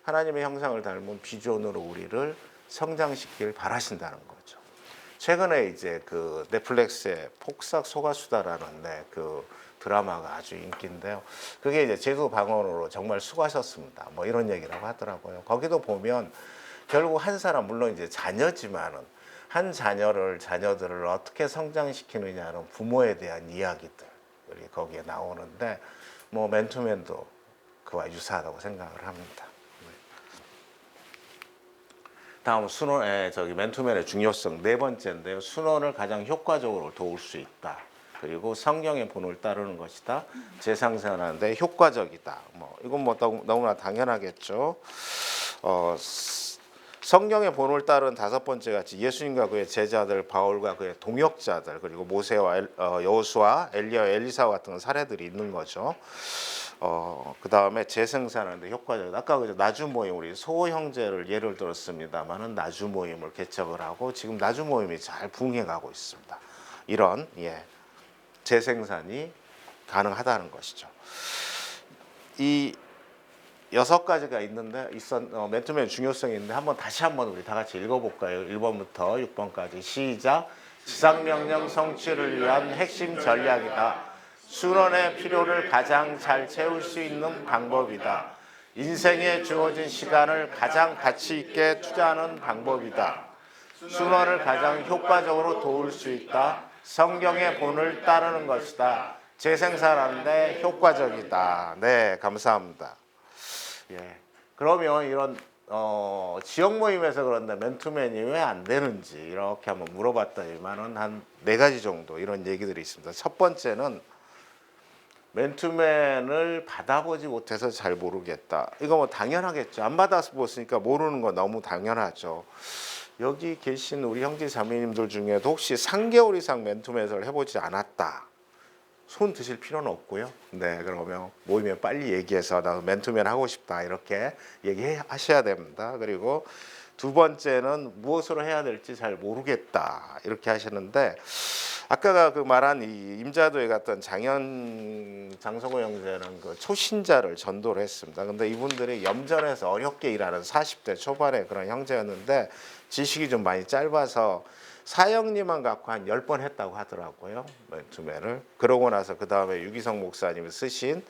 하나님의 형상을 닮은 비전으로 우리를 성장시키길 바라신다는 거죠. 최근에 이제 그 넷플릭스의 폭삭 소가수다라는 그 드라마가 아주 인기인데요. 그게 이제 제도 방언으로 정말 수고하셨습니다. 뭐 이런 얘기라고 하더라고요. 거기도 보면 결국 한 사람 물론 이제 자녀지만은 한 자녀들을 어떻게 성장시키느냐는 부모에 대한 이야기들이 거기에 나오는데 뭐 맨투맨도 그와 유사하다고 생각을 합니다. 다음 맨투맨의 중요성 네 번째인데요. 순원을 가장 효과적으로 도울 수 있다. 그리고 성경의 본을 따르는 것이다. 재상생하는데 효과적이다. 이건 뭐 너무나 당연하겠죠. 성경의 본을 따른 다섯 번째 같이 예수님과 그의 제자들, 바울과 그의 동역자들, 그리고 모세와 여호수아, 엘리야, 엘리사 같은 사례들이 있는 거죠. 그 다음에 재생산하는데 효과적이다. 아까 나주 모임 우리 소 형제를 예를 들었습니다만은 나주 모임을 개척을 하고 지금 나주 모임이 잘 붕해가고 있습니다. 이런 재생산이 가능하다는 것이죠. 이 6가지가 있는데 맨투맨의 중요성이 있는데 다시 한번 우리 다 같이 읽어볼까요? 1번부터 6번까지 시작. 지상명령 성취를 위한 핵심 전략이다. 순원의 필요를 가장 잘 채울 수 있는 방법이다. 인생에 주어진 시간을 가장 가치 있게 투자하는 방법이다. 순원을 가장 효과적으로 도울 수 있다. 성경의 본을 따르는 것이다. 재생산하는데 효과적이다. 네, 감사합니다. 그러면 이런 지역 모임에서 그런데 맨투맨이 왜 안 되는지 이렇게 한번 물어봤더니만은 한 4가지 정도 이런 얘기들이 있습니다. 첫 번째는 맨투맨을 받아보지 못해서 잘 모르겠다. 이거 뭐 당연하겠죠. 안 받아봤으니까 모르는 거 너무 당연하죠. 여기 계신 우리 형제 자매님들 중에도 혹시 3개월 이상 맨투맨을 해보지 않았다. 손 드실 필요는 없고요. 네, 그러면 모이면 빨리 얘기해서 나 맨투맨 하고 싶다 이렇게 얘기하셔야 됩니다. 그리고 두 번째는 무엇으로 해야 될지 잘 모르겠다 이렇게 하시는데 아까 그 말한 이 임자도에 갔던 장성호 형제는 그 초신자를 전도를 했습니다. 근데 이분들이 염전에서 어렵게 일하는 40대 초반의 그런 형제였는데 지식이 좀 많이 짧아서 사형리만 갖고 한 10번 했다고 하더라고요. 맨투맨을. 그러고 나서 그 다음에 유기성 목사님이 쓰신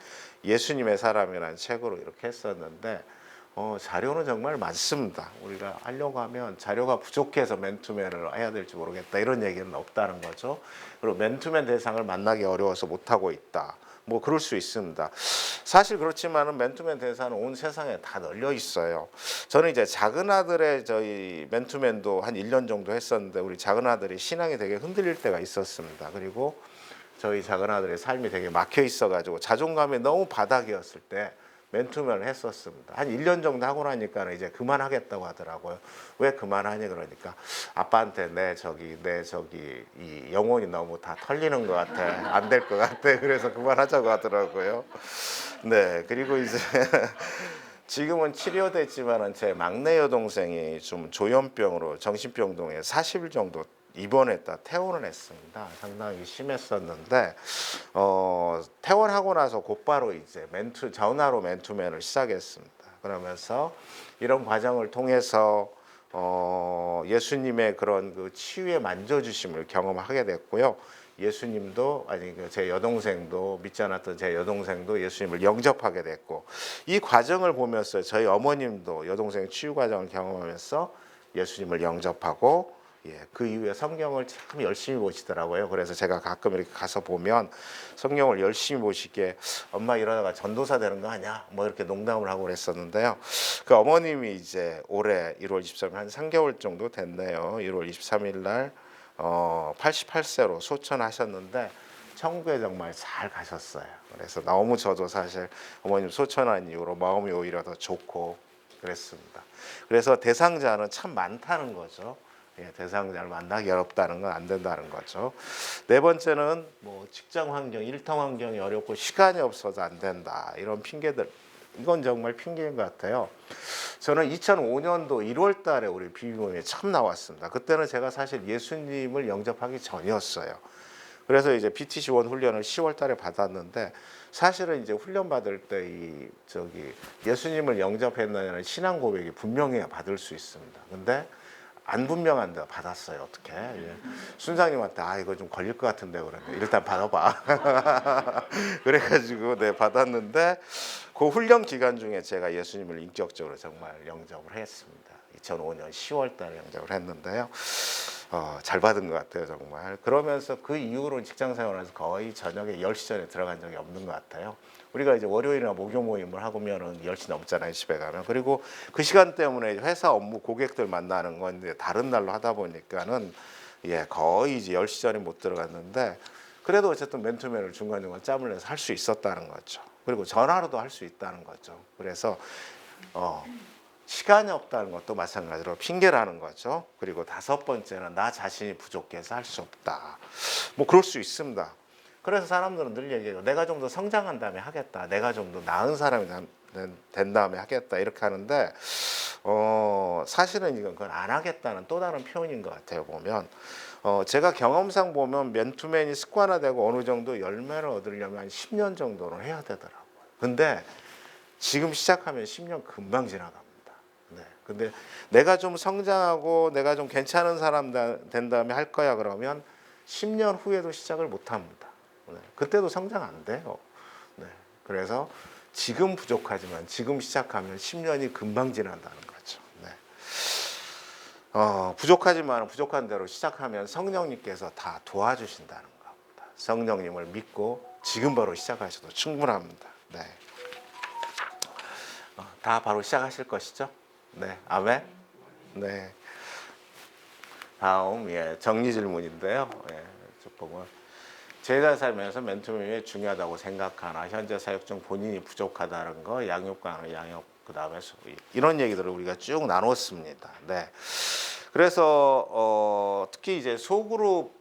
예수님의 사람이라는 책으로 이렇게 했었는데 자료는 정말 많습니다. 우리가 하려고 하면 자료가 부족해서 맨투맨을 해야 될지 모르겠다 이런 얘기는 없다는 거죠. 그리고 맨투맨 대상을 만나기 어려워서 못하고 있다. 뭐 그럴 수 있습니다. 사실 그렇지만은 맨투맨 대사는 온 세상에 다 널려 있어요. 저는 이제 작은 아들의 저희 맨투맨도 한 1년 정도 했었는데 우리 작은 아들이 신앙이 되게 흔들릴 때가 있었습니다. 그리고 저희 작은 아들의 삶이 되게 막혀 있어가지고 자존감이 너무 바닥이었을 때 맨투맨을 했었습니다. 한 1년 정도 하고 나니까 이제 그만하겠다고 하더라고요. 왜 그만하니 그러니까 아빠한테 내 저기 이 영혼이 너무 다 털리는 것 같아. 안 될 것 같아. 그래서 그만하자고 하더라고요. 네, 그리고 이제 지금은 치료됐지만은 제 막내 여동생이 좀 조현병으로 정신병동에 40일 정도 입원했다 퇴원을 했습니다. 상당히 심했었는데 퇴원하고 나서 곧바로 이제 전화로 맨투맨을 시작했습니다. 그러면서 이런 과정을 통해서 예수님의 그런 그 치유의 만져주심을 경험하게 됐고요. 예수님도 제 여동생도 믿지 않았던 제 여동생도 예수님을 영접하게 됐고 이 과정을 보면서 저희 어머님도 여동생의 치유 과정을 경험하면서 예수님을 영접하고 그 이후에 성경을 참 열심히 보시더라고요. 그래서 제가 가끔 이렇게 가서 보면 성경을 열심히 보시기에 엄마 이러다가 전도사 되는 거 아니야? 뭐 이렇게 농담을 하고 그랬었는데요. 그 어머님이 이제 올해 1월 23일 한 3개월 정도 됐네요. 1월 23일 날 88세로 소천하셨는데 천국에 정말 잘 가셨어요. 그래서 너무 저도 사실 어머님 소천한 이후로 마음이 오히려 더 좋고 그랬습니다. 그래서 대상자는 참 많다는 거죠. 예, 대상자를 만나기 어렵다는 건 안 된다는 거죠. 네 번째는 뭐 직장 환경, 일터 환경이 어렵고 시간이 없어서 안 된다. 이런 핑계들. 이건 정말 핑계인 것 같아요. 저는 2005년도 1월 달에 우리 비비모임에 처음 나왔습니다. 그때는 제가 사실 예수님을 영접하기 전이었어요. 그래서 이제 BTC1 훈련을 10월 달에 받았는데 사실은 이제 훈련 받을 때 예수님을 영접했느냐는 신앙 고백이 분명히 받을 수 있습니다. 근데 안 분명한데 받았어요. 어떻게? 예. 순장님한테 이거 좀 걸릴 것 같은데 그러는데 일단 받아봐. 그래가지고 네 받았는데 그 훈련 기간 중에 제가 예수님을 인격적으로 정말 영접을 했습니다. 2005년 10월 달에 영접을 했는데요. 잘 받은 것 같아요, 정말. 그러면서 그 이후로는 직장 생활에서 거의 저녁에 10시 전에 들어간 적이 없는 것 같아요. 우리가 이제 월요일이나 목요 모임을 하면은 10시 넘잖아요, 집에 가면. 그리고 그 시간 때문에 회사 업무 고객들 만나는 건 이제 다른 날로 하다 보니까는 거의 이제 10시 전에 못 들어갔는데 그래도 어쨌든 맨투맨을 중간중간 짬을 내서 할 수 있었다는 거죠. 그리고 전화로도 할 수 있다는 거죠. 그래서 시간이 없다는 것도 마찬가지로 핑계라는 거죠. 그리고 다섯 번째는 나 자신이 부족해서 할 수 없다. 뭐 그럴 수 있습니다. 그래서 사람들은 늘 얘기해요. 내가 좀 더 성장한 다음에 하겠다. 내가 좀 더 나은 사람이 된 다음에 하겠다. 이렇게 하는데 사실은 이건 그건 안 하겠다는 또 다른 표현인 것 같아요. 보면 제가 경험상 보면 맨투맨이 습관화되고 어느 정도 열매를 얻으려면 한 10년 정도는 해야 되더라고요. 근데 지금 시작하면 10년 금방 지나갑니다. 네. 근데 내가 좀 성장하고 내가 좀 괜찮은 사람 된 다음에 할 거야 그러면 10년 후에도 시작을 못 합니다. 네. 그때도 성장 안 돼요. 네. 그래서 지금 부족하지만 지금 시작하면 10년이 금방 지난다는 거죠. 네. 부족하지만 부족한 대로 시작하면 성령님께서 다 도와주신다는 겁니다. 성령님을 믿고 지금 바로 시작하셔도 충분합니다. 네. 다 바로 시작하실 것이죠? 네, 아멘. 네. 다음 정리 질문인데요. 저 보면 제자 살면서 맨투맨이 중요하다고 생각하나 현재 사역 중 본인이 부족하다는 거, 양육과는 양육 그다음에 이런 얘기들을 우리가 쭉 나눴습니다. 네. 그래서 특히 이제 소그룹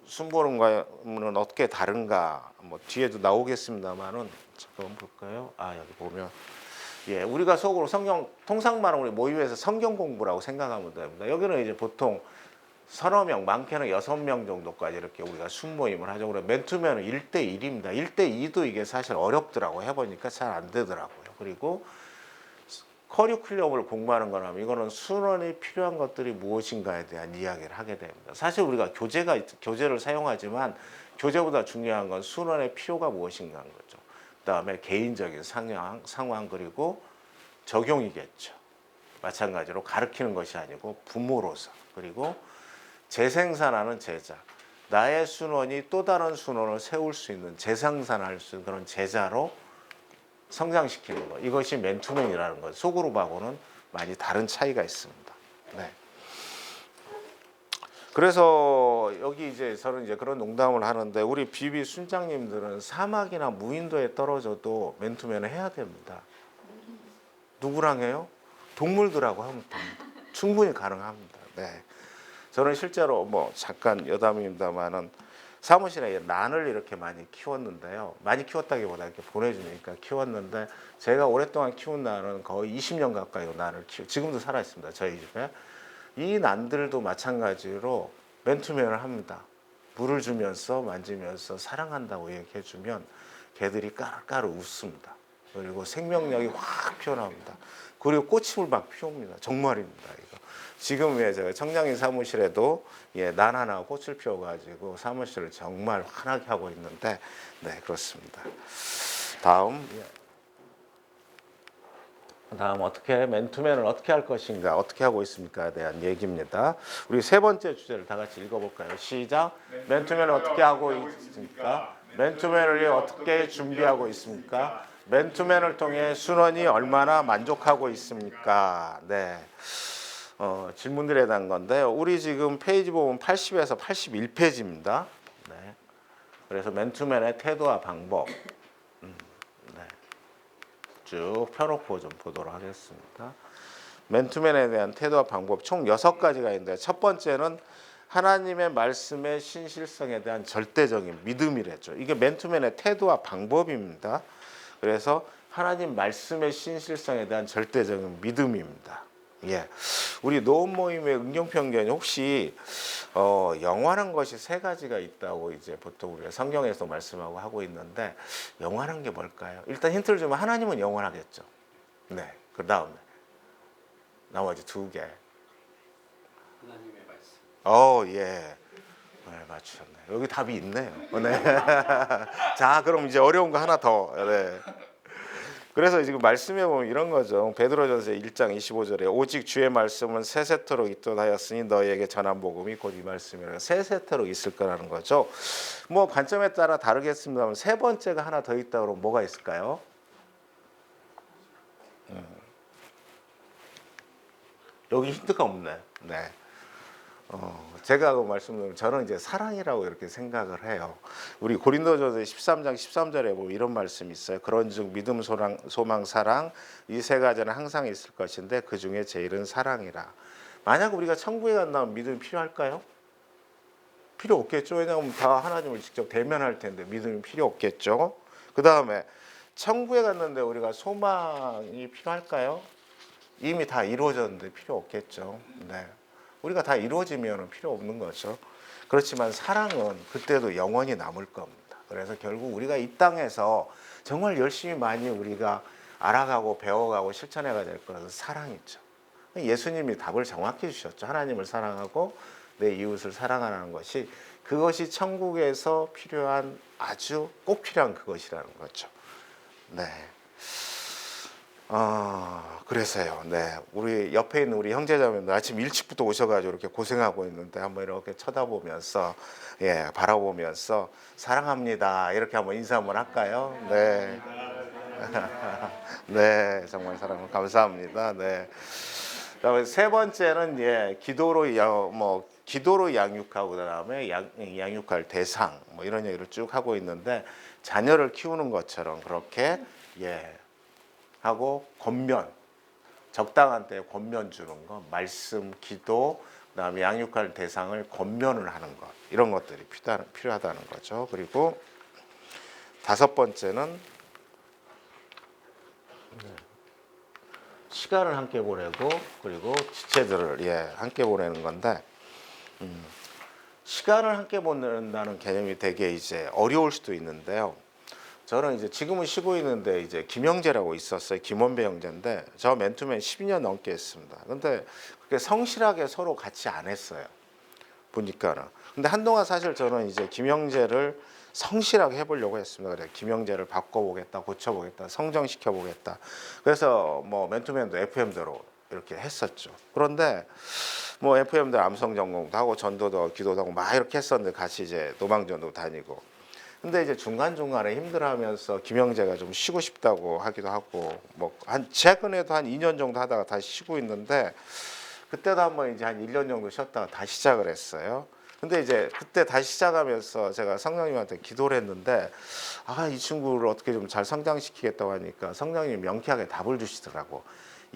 순보름과는 어떻게 다른가? 뭐 뒤에도 나오겠습니다만은 잠깐 볼까요? 여기 보면. 우리가 속으로 성경 통상말은 우리 모임에서 성경 공부라고 생각하면 됩니다. 여기는 이제 보통 서너 명, 많게는 6명 정도까지 이렇게 우리가 순모임을 하죠. 그래 맨투맨은 1대1입니다. 1대2도 이게 사실 어렵더라고 해보니까 잘 안 되더라고요. 그리고 커리큘럼을 공부하는 거라면 이거는 순원이 필요한 것들이 무엇인가에 대한 이야기를 하게 됩니다. 사실 우리가 교재를 사용하지만 교재보다 중요한 건 순원의 필요가 무엇인가 하는 거죠. 그다음에 개인적인 상황 그리고 적용이겠죠. 마찬가지로 가르치는 것이 아니고 부모로서 그리고 재생산하는 제자 나의 순원이 또 다른 순원을 세울 수 있는 재생산할 수 있는 그런 제자로 성장시키는 것 이것이 맨투맨이라는 것 소그룹하고는 많이 다른 차이가 있습니다. 네. 그래서 여기 저는 이제 그런 농담을 하는데 우리 비비 순장님들은 사막이나 무인도에 떨어져도 맨투맨을 해야 됩니다. 누구랑 해요? 동물들하고 하면 됩니다. 충분히 가능합니다. 네. 저는 실제로 뭐 잠깐 여담입니다만은 사무실에 난을 이렇게 많이 키웠는데요. 많이 키웠다기보다 이렇게 보내주니까 키웠는데 제가 오랫동안 키운 난은 거의 20년 가까이 난을 지금도 살아 있습니다. 저희 집에. 이 난들도 마찬가지로 맨투맨을 합니다. 물을 주면서 만지면서 사랑한다고 얘기해주면 개들이 까르까르 웃습니다. 그리고 생명력이 확 피어납니다. 그리고 꽃을 막 피웁니다. 정말입니다. 이거. 지금 제가 청량리 사무실에도 난 하나 꽃을 피워가지고 사무실을 정말 환하게 하고 있는데 네 그렇습니다. 다음 어떻게 맨투맨을 어떻게 할 것인가 어떻게 하고 있습니까에 대한 얘기입니다. 우리 세 번째 주제를 다 같이 읽어볼까요? 시작. 맨투맨을 어떻게 하고 있습니까? 맨투맨을 위해 어떻게 준비하고 있습니까? 맨투맨을 통해 순원이 얼마나 만족하고 있습니까? 네. 질문들에 대한 건데요. 우리 지금 페이지 보면 80에서 81페이지입니다. 네. 그래서 맨투맨의 태도와 방법 네. 쭉 펴놓고 좀 보도록 하겠습니다. 맨투맨에 대한 태도와 방법 총 6가지가 있는데 첫 번째는 하나님의 말씀의 신실성에 대한 절대적인 믿음이랬죠. 이게 맨투맨의 태도와 방법입니다. 그래서 하나님 말씀의 신실성에 대한 절대적인 믿음입니다. 예, 우리 노원 모임의 응용편견이 혹시 영원한 것이 3가지가 있다고 이제 보통 우리가 성경에서 말씀하고 하고 있는데 영원한 게 뭘까요? 일단 힌트를 주면 하나님은 영원하겠죠. 네, 그 다음에 나머지 2개. 하나님의 말씀. 예. 네, 맞추셨네. 여기 답이 있네요. 네. 자, 그럼 이제 어려운 거 하나 더. 네. 그래서 지금 말씀해 보면 이런 거죠. 베드로전서 1장 25절에 오직 주의 말씀은 세세토록 있도다 하였으니 너희에게 전한 복음이 곧 이 말씀이라. 세세토록 있을 거라는 거죠. 뭐 관점에 따라 다르겠습니다만 세 번째가 하나 더 있다 그러면 뭐가 있을까요? 여기 힌트가 없네. 네. 제가 그 말씀드리면 저는 이제 사랑이라고 이렇게 생각을 해요. 우리 고린도전서 13장 13절에 보면 이런 말씀이 있어요. 그런즉 믿음, 소망, 사랑 이 3가지는 항상 있을 것인데 그 중에 제일은 사랑이라. 만약 우리가 천국에 간다면 믿음이 필요할까요? 필요 없겠죠. 왜냐하면 다 하나님을 직접 대면할 텐데 믿음이 필요 없겠죠. 그 다음에 천국에 갔는데 우리가 소망이 필요할까요? 이미 다 이루어졌는데 필요 없겠죠. 네. 우리가 다 이루어지면 필요 없는 거죠. 그렇지만 사랑은 그때도 영원히 남을 겁니다. 그래서 결국 우리가 이 땅에서 정말 열심히 많이 우리가 알아가고 배워가고 실천해야 될 것은 사랑이죠. 예수님이 답을 정확히 주셨죠. 하나님을 사랑하고 내 이웃을 사랑하는 것이 그것이 천국에서 필요한 아주 꼭 필요한 그것이라는 거죠. 네. 그래서요. 네, 우리 옆에 있는 우리 형제자매들 아침 일찍부터 오셔가지고 이렇게 고생하고 있는데 한번 이렇게 쳐다보면서 바라보면서 사랑합니다 이렇게 한번 인사 한번 할까요? 네. 네, 정말 사랑 감사합니다. 네. 그다음에 세 번째는 기도로 양육하고 그다음에 양육할 대상 뭐 이런 얘기를 쭉 하고 있는데 자녀를 키우는 것처럼 그렇게 하고 권면 적당한 때에 권면 주는 것, 말씀, 기도, 그다음에 양육할 대상을 권면을 하는 것 이런 것들이 필요하다는 거죠. 그리고 5번째는 시간을 함께 보내고 그리고 지체들을 함께 보내는 건데 시간을 함께 보낸다는 개념이 되게 이제 어려울 수도 있는데요. 저는 이제 지금은 쉬고 있는데 이제 김영재라고 있었어요. 김원배 형제인데 저 맨투맨 12년 넘게 했습니다. 근데 그렇게 성실하게 서로 같이 안 했어요. 보니까는. 근데 한동안 사실 저는 이제 김영재를 성실하게 해보려고 했습니다. 그래서 김영재를 바꿔보겠다, 고쳐보겠다, 성정시켜보겠다. 그래서 뭐 맨투맨도 FM대로 이렇게 했었죠. 그런데 뭐 FM대로 암성 전공도 하고 전도도 기도도 하고 막 이렇게 했었는데 같이 이제 노방전도 다니고. 근데 이제 중간중간에 힘들어하면서 김영재가 좀 쉬고 싶다고 하기도 하고 뭐 최근에도 한 2년 정도 하다가 다시 쉬고 있는데 그때도 한번 이제 한 1년 정도 쉬었다가 다시 시작을 했어요. 근데 이제 그때 다시 시작하면서 제가 성령님한테 기도를 했는데 이 친구를 어떻게 좀 잘 성장시키겠다고 하니까 성령님이 명쾌하게 답을 주시더라고.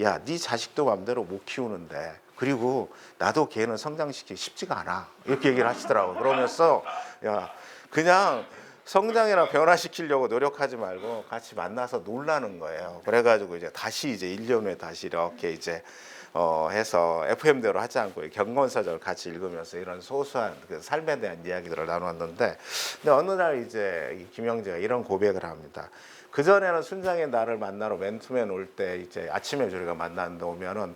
야, 네 자식도 맘대로 못 키우는데 그리고 나도 걔는 성장시키기 쉽지가 않아. 이렇게 얘기를 하시더라고. 그러면서 야, 그냥 성장이나 변화시키려고 노력하지 말고 같이 만나서 놀라는 거예요. 그래가지고 이제 다시 이제 1년 후에 다시 이렇게 이제 해서 FM대로 하지 않고 경건서절 같이 읽으면서 이런 소소한 그 삶에 대한 이야기들을 나눴는데 근데 어느 날 이제 김영재가 이런 고백을 합니다. 그 전에는 순장이 나를 만나러 맨투맨 올 때 이제 아침에 저희가 만났는데 오면은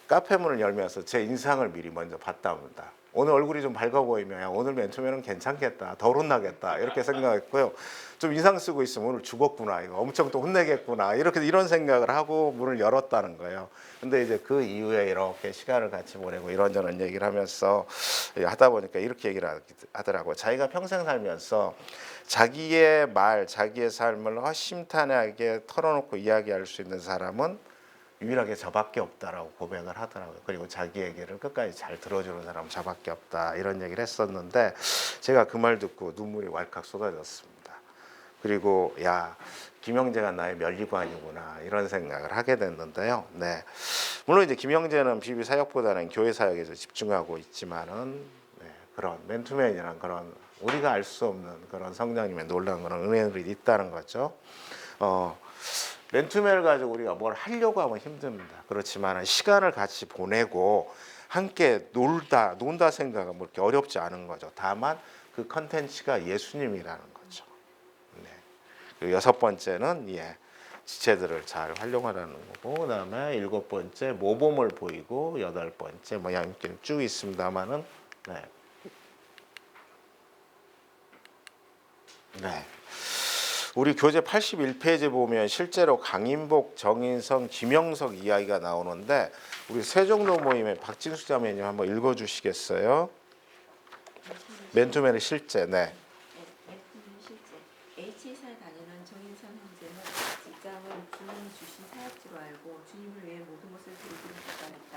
카페 문을 열면서 제 인상을 미리 먼저 봤답니다. 오늘 얼굴이 좀 밝아 보이면 야, 오늘 맨투맨은 괜찮겠다, 덜 혼나겠다 이렇게 생각했고요. 좀 인상 쓰고 있으면 오늘 죽었구나, 이거 엄청 또 혼내겠구나 이런 생각을 하고 문을 열었다는 거예요. 근데 이제 그 이후에 이렇게 시간을 같이 보내고 이런저런 얘기를 하면서 하다 보니까 이렇게 얘기를 하더라고요. 자기가 평생 살면서 자기의 삶을 허심탄회하게 털어놓고 이야기할 수 있는 사람은 유일하게 저밖에 없다라고 고백을 하더라고요. 그리고 자기 얘기를 끝까지 잘 들어주는 사람은 저밖에 없다 이런 얘기를 했었는데 제가 그 말 듣고 눈물이 왈칵 쏟아졌습니다. 그리고 야, 김영재가 나의 면리관이구나 이런 생각을 하게 됐는데요. 네, 물론 이제 김영재는 비비 사역보다는 교회 사역에서 집중하고 있지만은 그런 맨투맨이란 그런 우리가 알 수 없는 그런 성령님의 놀라운 그런 은혜들이 있다는 거죠. 맨투맨을 가지고 우리가 뭘 하려고 하면 힘듭니다. 그렇지만 시간을 같이 보내고 함께 논다 생각은 뭐 이렇게 어렵지 않은 거죠. 다만 그 컨텐츠가 예수님이라는 거죠. 네. 그리고 6번째는 지체들을 잘 활용하라는 거고, 그다음에 7번째 모범을 보이고, 8번째 뭐 양육기는 쭉 있습니다만은 네. 우리 교재 81페이지 보면 실제로 강인복, 정인성, 김영석 이야기가 나오는데 우리 세종로 모임의 박진수 자매님 한번 읽어주시겠어요? 맨투맨의 실제. 네. 맨투맨 실제. H사에 다니는 정인선 형제는 직장을 주님이 주신 사역지로 알고 주님을 위해 모든 것을 드리기로 결단했다.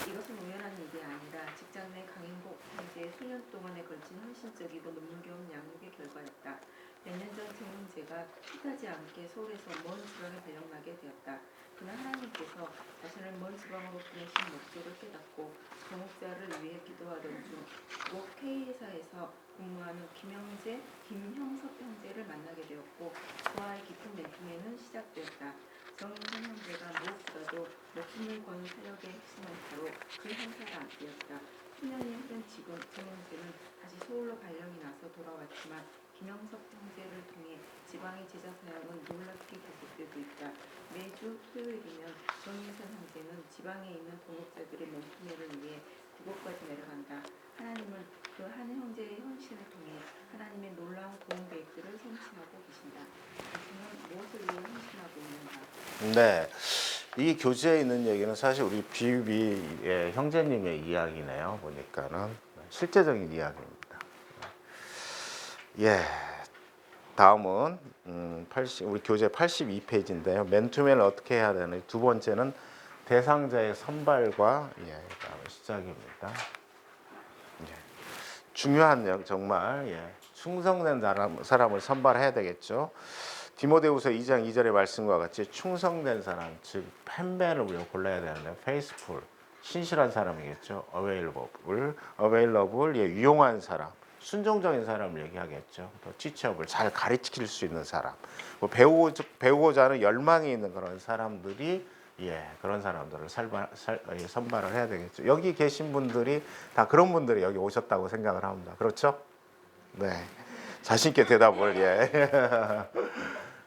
이것은 우연한 일이 아니라 직장 내 강인복 형제의 수년 동안에 걸친 헌신적이고 눈물겨운 양육의 결과였다. 몇 년 전 정인재가 뜻하지 않게 서울에서 먼 지방에 발령나게 되었다. 그는 하나님께서 자신을 먼 지방으로 보내신 목적을 깨닫고 동업자를 위해 기도하던 중 꼭 K회사에서 근무하는 김형석 형제를 만나게 되었고 그와의 깊은 맨투맨은 시작되었다. 정인선 형제가 무엇보다도 목숨을 건 사역의 핵심은 바로 그 한 사람이었다. 수년이 흐른 지금 정인재는 다시 서울로 발령이 나서 돌아왔지만 김영석 형제를 통해 지방의 제자 사역은 놀랍게 계속되고 있다. 매주 토요일이면 정인선 형제는 지방에 있는 동업자들의 맨투맨을 위해 그곳까지 내려간다. 하나님은 그 한 형제의 헌신을 통해 하나님의 놀라운 구원 계획들을 성취하고 계신다. 당신은 무엇을 위해 헌신하고 있는가? 네. 이 교재에 있는 얘기는 사실 우리 비비의 형제님의 이야기네요. 보니까는 실제적인 이야기입니다. 다음은 우리 교재 82페이지인데요. 맨투맨을 어떻게 해야 되는지 두 번째는 대상자의 선발과 그다음에 시작입니다. 중요한 정말 충성된 사람을 선발해야 되겠죠. 디모데후서 2장 2절의 말씀과 같이 충성된 사람, 즉 팬맨을 우리가 골라야 되는데 faithful, 신실한 사람이겠죠. available, 유용한 사람, 순종적인 사람을 얘기하겠죠. 또 teachable, 잘 가르칠 수 있는 사람, 뭐 배우고자 하는 열망이 있는 그런 사람들이 그런 사람들을 선발을 해야 되겠죠. 여기 계신 분들이 다 그런 분들이 여기 오셨다고 생각을 합니다. 그렇죠? 네. 자신 있게 대답을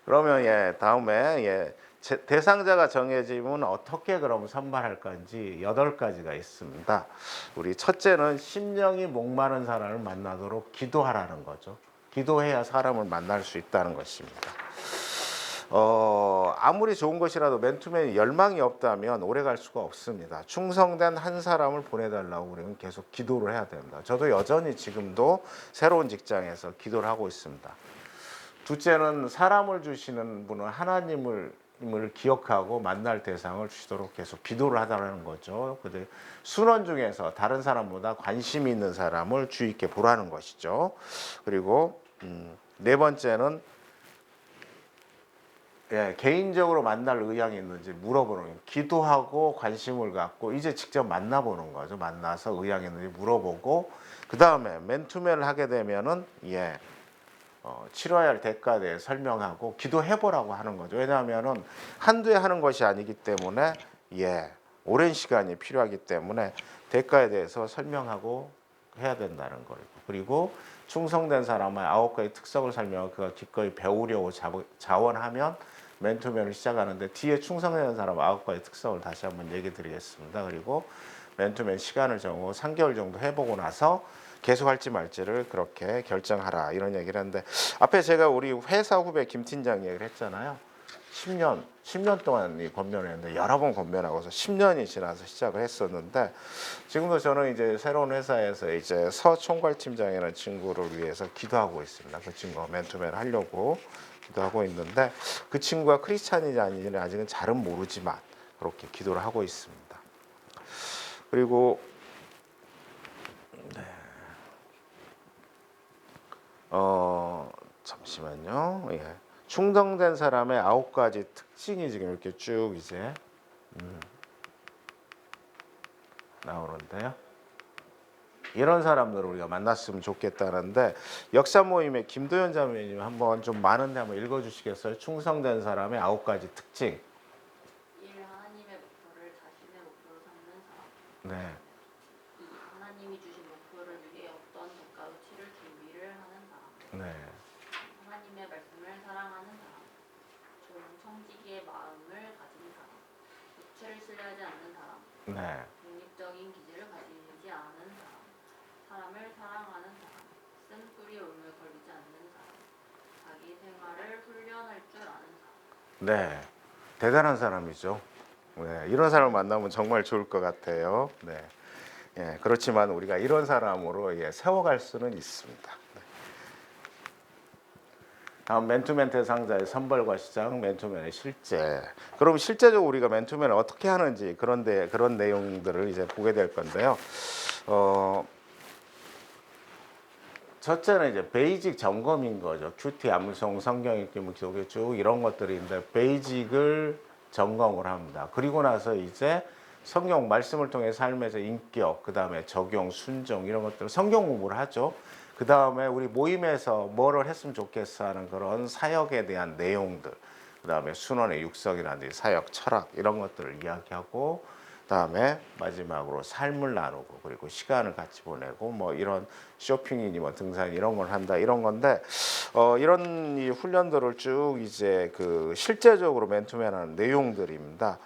그러면 다음에 대상자가 정해지면 어떻게 그럼 선발할 건지 8가지가 있습니다. 우리 첫째는 심령이 목마른 사람을 만나도록 기도하라는 거죠. 기도해야 사람을 만날 수 있다는 것입니다. 아무리 좋은 것이라도 맨투맨이 열망이 없다면 오래 갈 수가 없습니다. 충성된 한 사람을 보내달라고 우리는 계속 기도를 해야 됩니다. 저도 여전히 지금도 새로운 직장에서 기도를 하고 있습니다. 둘째는 사람을 주시는 분은 하나님을 기억하고 만날 대상을 주시도록 계속 기도를 하자는 거죠. 근데 순원 중에서 다른 사람보다 관심이 있는 사람을 주의 있게 보라는 것이죠. 그리고 네 번째는 개인적으로 만날 의향이 있는지 물어보는 거예요. 기도하고 관심을 갖고 이제 직접 만나보는 거죠. 만나서 의향이 있는지 물어보고 그 다음에 맨투맨을 하게 되면은 치러야 할 대가에 대해 설명하고 기도해보라고 하는 거죠. 왜냐하면은 한두 해 하는 것이 아니기 때문에 오랜 시간이 필요하기 때문에 대가에 대해서 설명하고 해야 된다는 거예요. 그리고 충성된 사람의 9가지 특성을 설명하고 그가 기꺼이 배우려고 자원하면 맨투맨을 시작하는데 뒤에 충성된 사람 9가지 특성을 다시 한번 얘기 드리겠습니다. 그리고 맨투맨 시간을 정하고 3개월 정도 해보고 나서 계속 할지 말지를 그렇게 결정하라 이런 얘기를 하는데 앞에 제가 우리 회사 후배 김 팀장 얘기를 했잖아요. 10년 동안 이 권면을 했는데 여러 번 권면하고서 10년이 지나서 시작을 했었는데 지금도 저는 이제 새로운 회사에서 이제 서 총괄팀장이라는 친구를 위해서 기도하고 있습니다. 그 친구가 맨투맨을 하려고 기도하고 있는데 그 친구가 크리스찬인지 아닌지는 아직은 잘은 모르지만 그렇게 기도를 하고 있습니다. 그리고 잠시만요. 예. 충성된 사람의 9가지 특징이 지금 이렇게 쭉 이제 나오는데요. 이런 사람들을 우리가 만났으면 좋겠다는데 역사 모임의 김도현 자매님 한번 좀 많은데 한번 읽어주시겠어요? 충성된 사람의 9가지 특징. 1. 하나님의 목표를 자신의 목표로 삼는 사람. 네, 2. 하나님이 주신 목표를 위해 어떤 대가로 치를 준비를 하는 사람. 네, 하나님의 말씀을 사랑하는 사람. 좀 청지기의 마음을 가진 사람. 육체를 신뢰하지 않는 사람. 네, 독립적인 기질을 가지지 않은 사람. 사람을 사랑하는 사람. 쓴 뿌리 올무에 걸리지 않는 사람. 자기 생활을 훈련할 줄 아는 사람. 네, 대단한 사람이죠. 네, 이런 사람을 만나면 정말 좋을 것 같아요. 네, 예, 그렇지만 우리가 이런 사람으로 예, 세워갈 수는 있습니다. 네. 다음 맨투맨 대상자의 선발과 시작, 맨투맨의 실제. 그럼 실제적으로 우리가 맨투맨을 어떻게 하는지 그런 내용들을 이제 보게 될 건데요. 첫째는 이제 베이직 점검인 거죠. 큐티, 암송, 성경 읽기, 기독교 쭉 이런 것들인데 베이직을 점검을 합니다. 그리고 나서 이제 성경 말씀을 통해 삶에서 인격, 그 다음에 적용, 순종 이런 것들 성경 공부를 하죠. 그 다음에 우리 모임에서 뭐를 했으면 좋겠어 하는 그런 사역에 대한 내용들, 그 다음에 순원의 육성이라든지 사역 철학 이런 것들을 이야기하고, 그 다음에 마지막으로 삶을 나누고 그리고 시간을 같이 보내고 뭐 이런 쇼핑이니 뭐 등산 이런 걸 한다 이런 건데 이런 이 훈련들을 쭉 이제 그 실제적으로 맨투맨하는 내용들입니다.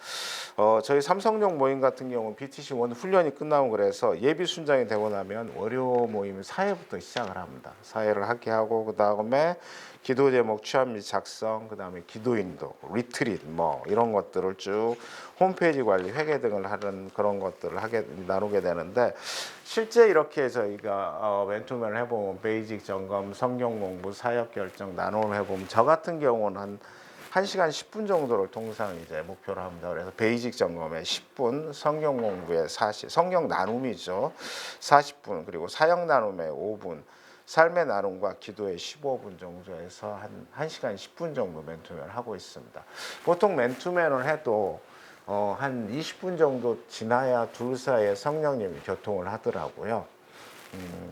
저희 삼성역 모임 같은 경우는 BTC1 훈련이 끝나고 그래서 예비 순장이 되고 나면 월요 모임 사회부터 시작을 합니다. 사회를 하게 하고 그 다음에 기도 제목 취합 및 작성, 그 다음에 기도 인도, 리트릿 뭐 이런 것들을 쭉 홈페이지 관리, 회계 등을 하는 그런 것들을 나누게 되는데 실제 이렇게 저희가 맨투맨을 해보면 베이직 점검, 성경 공부, 사역 결정 나눔을 해보면 저 같은 경우는 한 1시간 10분 정도를 통상 이제 목표로 합니다. 그래서 베이직 점검에 10분, 성경 공부에 40, 성경 나눔이죠. 40분, 그리고 사역 나눔에 5분, 삶의 나눔과 기도에 15분 정도에서 한 1시간 10분 정도 맨투맨을 하고 있습니다. 보통 맨투맨을 해도 한 20분 정도 지나야 둘 사이에 성령님이 교통을 하더라고요.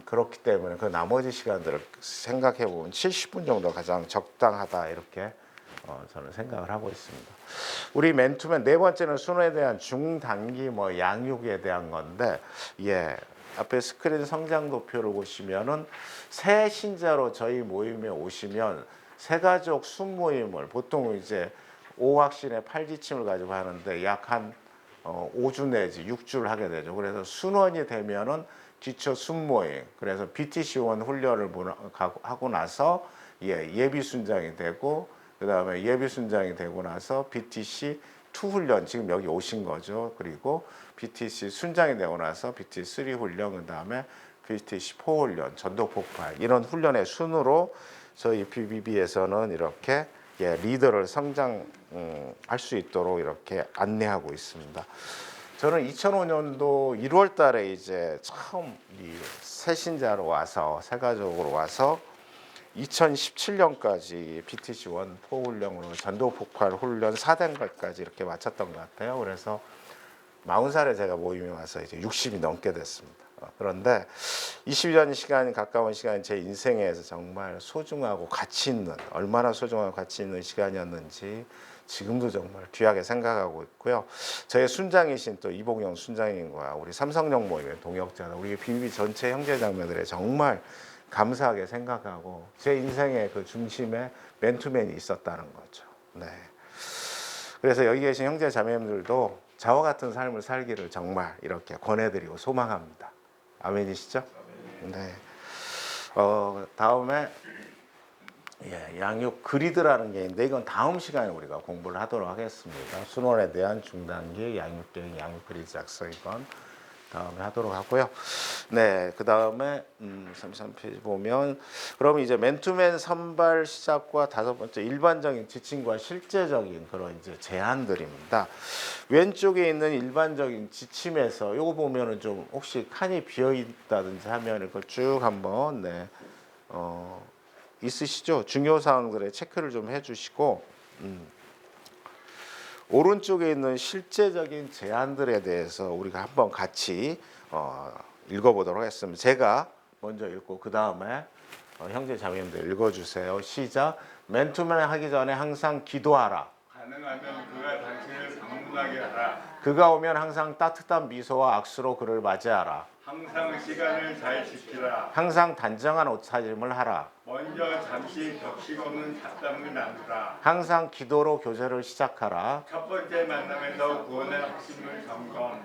그렇기 때문에 그 나머지 시간들을 생각해 보면 70분 정도 가장 적당하다 이렇게 저는 생각을 하고 있습니다. 우리 맨투맨 네 번째는 순호에 대한 중단기 뭐 양육에 대한 건데 예. 앞에 스크린 성장도표를 보시면은 새 신자로 저희 모임에 오시면 새가족 순모임을 보통 이제 5확신의 8지침을 가지고 하는데 약 한 5주 내지 6주를 하게 되죠. 그래서 순원이 되면은 기초 순모임, 그래서 BTC1 훈련을 하고 나서 예비 순장이 되고 그 다음에 예비 순장이 되고 나서 BTC2 훈련 지금 여기 오신 거죠. 그리고 BTC 순장이 되고 나서 BTC3 훈련, 그 다음에 BTC4 훈련, 전도 폭발 이런 훈련의 순으로 저희 BBB에서는 이렇게 리더를 성장할 수 있도록 이렇게 안내하고 있습니다. 저는 2005년도 1월 달에 이제 처음 이 새신자로 와서 새가족으로 와서 2017년까지 BTC1 포훈련으로 전도 폭발 훈련 4단계까지 이렇게 마쳤던 것 같아요. 그래서 40살에 제가 모임에 와서 이제 60이 넘게 됐습니다. 그런데 20년 시간이 가까운 시간이 제 인생에서 정말 소중하고 가치 있는, 얼마나 소중하고 가치 있는 시간이었는지 지금도 정말 귀하게 생각하고 있고요. 저의 순장이신 또 이봉영 순장님과 우리 삼성역 모임의 동역자들, 우리 BBB 전체 형제자매들의 정말 감사하게 생각하고 제 인생의 그 중심에 맨투맨이 있었다는 거죠. 네. 그래서 여기 계신 형제 자매님들도 저와 같은 삶을 살기를 정말 이렇게 권해드리고 소망합니다. 아멘이시죠? 네. 다음에 양육 그리드라는 게 있는데 이건 다음 시간에 우리가 공부를 하도록 하겠습니다. 순원에 대한 중단기 양육 계획, 양육 그리드 작성 이건 다음에 하도록 하고요. 네, 그 다음에 33페이지 보면 그럼 이제 맨투맨 선발 시작과 다섯 번째 일반적인 지침과 실제적인 그런 이제 제한들입니다. 왼쪽에 있는 일반적인 지침에서 요거 보면은 좀 혹시 칸이 비어 있다든지 하면 이걸 쭉 한번 있으시죠? 중요 사항들의 체크를 좀 해주시고 오른쪽에 있는 실제적인 제한들에 대해서 우리가 한번 같이 읽어보도록 하겠습니다. 제가 먼저 읽고 그 다음에 형제 자매님들 읽어주세요. 시작. 맨투맨 하기 전에 항상 기도하라. 가능하면 그가 당신을 방문하게 하라. 그가 오면 항상 따뜻한 미소와 악수로 그를 맞이하라. 항상 시간을 잘 지키라. 항상 단정한 옷차림을 하라. 먼저 잠시 격식 없는 잡담을 나누라. 항상 기도로 교제를 시작하라. 첫 번째 만남에서 구원의 핵심을 점검.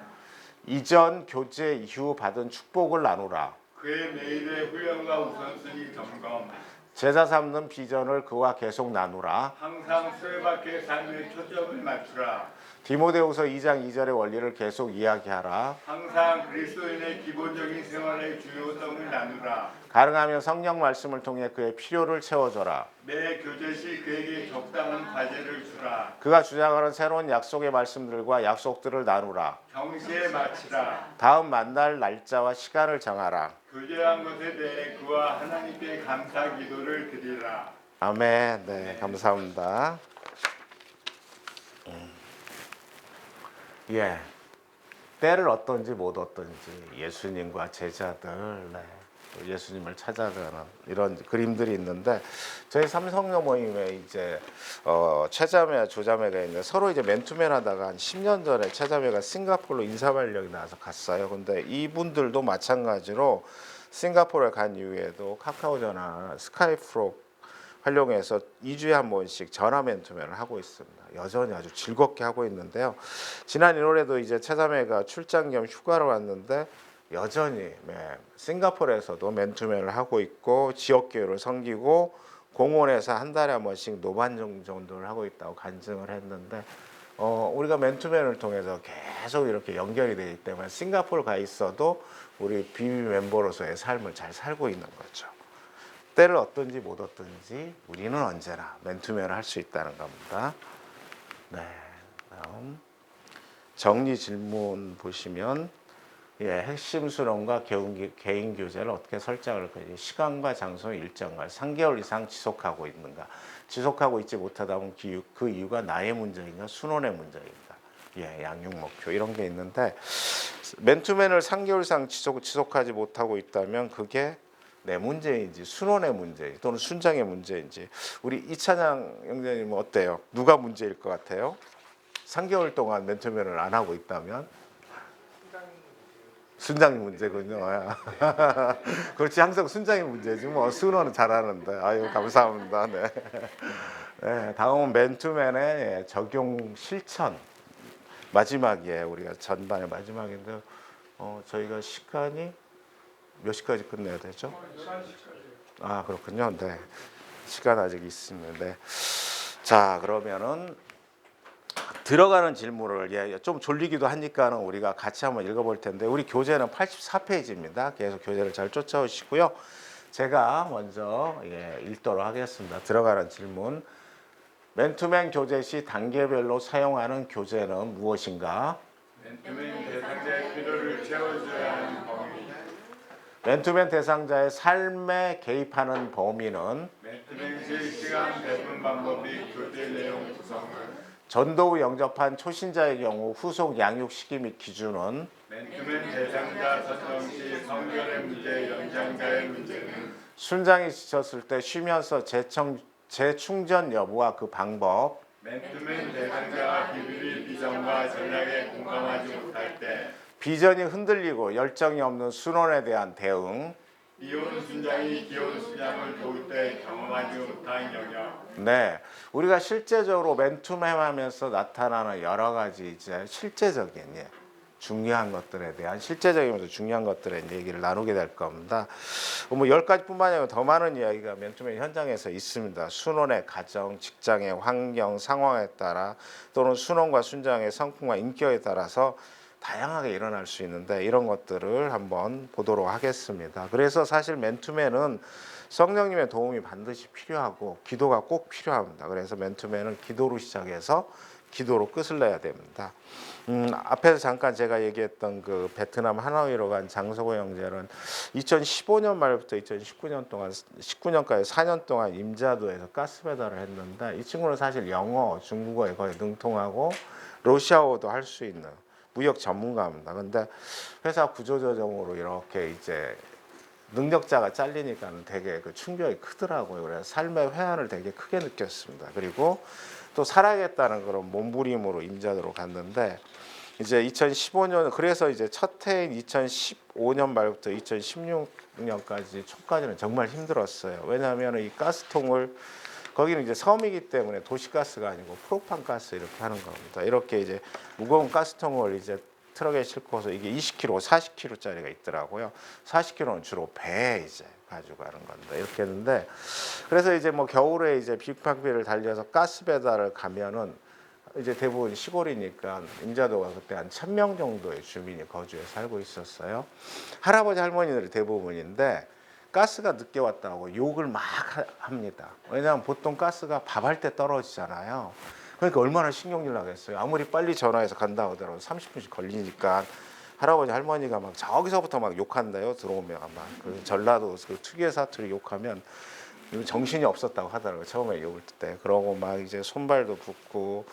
이전 교제 이후 받은 축복을 나누라. 그의 매일의 훈련과 우선순위 점검. 제자 삼는 비전을 그와 계속 나누라. 항상 수레바퀴의 삶에 초점을 맞추라. 디모데후서 2장 2절의 원리를 계속 이야기하라. 항상 그리스도인의 기본적인 생활의 중요성을 나누라. 가능하면 성령 말씀을 통해 그의 필요를 채워줘라. 매 교제 시 그에게 적당한 과제를 주라. 그가 주장하는 새로운 약속의 말씀들과 약속들을 나누라. 정시에 마치라. 다음 만날 날짜와 시간을 정하라. 교제한 것에 대해 그와 하나님께 감사 기도를 드리라. 아멘. 네, 감사합니다. 예, 때를 얻든지 못 얻든지 예수님과 제자들, 예수님을 찾아가는 이런 그림들이 있는데 저희 삼성여 모임에 이제 최자매와 조자매가 있는데 서로 이제 맨투맨 하다가 한 10년 전에 최자매가 싱가포르로 인사발령이 나와서 갔어요. 근데 이분들도 마찬가지로 싱가포르에 간 이후에도 카카오전화, 스카이프로 활용해서 2주에 한 번씩 전화 맨투맨을 하고 있습니다. 여전히 아주 즐겁게 하고 있는데요. 지난 1월에도 이제 최자매가 출장 겸 휴가를 왔는데 여전히 싱가포르에서도 맨투맨을 하고 있고 지역교회를 섬기고 공원에서 한 달에 한 번씩 노반정 정도를 하고 있다고 간증을 했는데 우리가 맨투맨을 통해서 계속 이렇게 연결이 되기 때문에 싱가포르 가 있어도 우리 비비 멤버로서의 삶을 잘 살고 있는 거죠. 때를 얻든지 못 얻든지 우리는 언제나 맨투맨을 할 수 있다는 겁니다. 네, 다음 정리 질문 보시면 핵심 수론과 개인 교제를 어떻게 설정을 할지 시간과 장소 일정과 3개월 이상 지속하고 있는가 지속하고 있지 못하다 보면 그 이유가 나의 문제인가 순원의 문제인가 양육 목표 이런 게 있는데 맨투맨을 3개월 이상 지속하지 못하고 있다면 그게 내 문제인지 순원의 문제인지 또는 순장의 문제인지 우리 이찬양 형제님은 어때요? 누가 문제일 것 같아요? 3개월 동안 맨투맨을 안 하고 있다면? 순장이 문제군요. 그렇지 항상 순장이 문제지 뭐 순원은 잘하는데 아유 감사합니다. 네. 네, 다음은 맨투맨의 적용 실천 마지막이에요. 우리가 전반의 마지막인데 저희가 시간이 몇 시까지 끝내야 되죠? 11시까지. 아 그렇군요. 네, 시간 아직 있습니다. 네. 자 그러면은 들어가는 질문을 좀 졸리기도 하니까는 우리가 같이 한번 읽어볼 텐데 우리 교재는 84페이지입니다. 계속 교재를 잘 쫓아오시고요. 제가 먼저 읽도록 하겠습니다. 들어가는 질문. 맨투맨 교재 시 단계별로 사용하는 교재는 무엇인가? 맨투맨 대상자의 필요를 채워줘야 하는 범위. 맨투맨 대상자의 삶에 개입하는 범위는 맨투맨 실시간 배분 방법이 교재 내용 구성은 전도 후 영접한 초신자의 경우 후속 양육 시기 및 기준은 맨투맨 대상자 선정 시 성결의 문제, 연장자의 문제는 순장이 지쳤을 때 쉬면서 재충전 여부와 그 방법 맨투맨 대상자가 비밀의 비전과 전략에 공감하지 못할 때 비전이 흔들리고 열정이 없는 순원에 대한 대응 이혼 순장이 기혼 순장을 도울 때 경험하지 못한 영역. 네, 우리가 실제적으로 맨투맨 하면서 나타나는 여러 가지 이제 실제적인 중요한 것들에 대한 실제적이면서 중요한 것들에 얘기를 나누게 될 겁니다. 뭐 10가지뿐만 아니라 더 많은 이야기가 맨투맨 현장에서 있습니다. 순원의 가정, 직장의 환경, 상황에 따라 또는 순원과 순장의 성품과 인격에 따라서 다양하게 일어날 수 있는데 이런 것들을 한번 보도록 하겠습니다. 그래서 사실 맨투맨은 성령님의 도움이 반드시 필요하고 기도가 꼭 필요합니다. 그래서 맨투맨은 기도로 시작해서 기도로 끝을 내야 됩니다. 앞에서 잠깐 제가 얘기했던 그 베트남 하노이로 간 장석호 형제는 2015년 말부터 2019년 동안 19년까지 4년 동안 임자도에서 가스 배달을 했는데 이 친구는 사실 영어, 중국어에 거의 능통하고 러시아어도 할 수 있는 무역 전문가입니다. 근데 회사 구조조정으로 이렇게 이제 능력자가 잘리니까는 되게 그 충격이 크더라고요. 그래서 삶의 회한을 되게 크게 느꼈습니다. 그리고 또 살아야겠다는 그런 몸부림으로 임자도로 갔는데 이제 2015년 그래서 이제 첫 해인 2015년 말부터 2016년까지 초까지는 정말 힘들었어요. 왜냐하면 이 가스통을 거기는 이제 섬이기 때문에 도시가스가 아니고 프로판 가스 이렇게 하는 겁니다. 이렇게 이제 무거운 가스통을 이제 트럭에 싣고서 이게 20kg, 40kg짜리가 있더라고요. 40kg는 주로 배에 이제 가지고 가는 건데 이렇게 했는데 그래서 이제 뭐 겨울에 이제 빅팡비를 달려서 가스 배달을 가면은 이제 대부분 시골이니까 임자도가 그때 한 1,000명 정도의 주민이 거주해 살고 있었어요. 할아버지 할머니들이 대부분인데 가스가 늦게 왔다고 욕을 막 합니다. 왜냐하면 보통 가스가 밥할 때 떨어지잖아요. 그러니까 얼마나 신경질 나겠어요. 아무리 빨리 전화해서 간다 하더라도 30분씩 걸리니까 할아버지 할머니가 막 저기서부터 막 욕한다요. 들어오면 아마 그 전라도 그 특유의 사투리 욕하면 정신이 없었다고 하더라고요. 처음에 욕을 때. 그러고 막 이제 손발도 붓고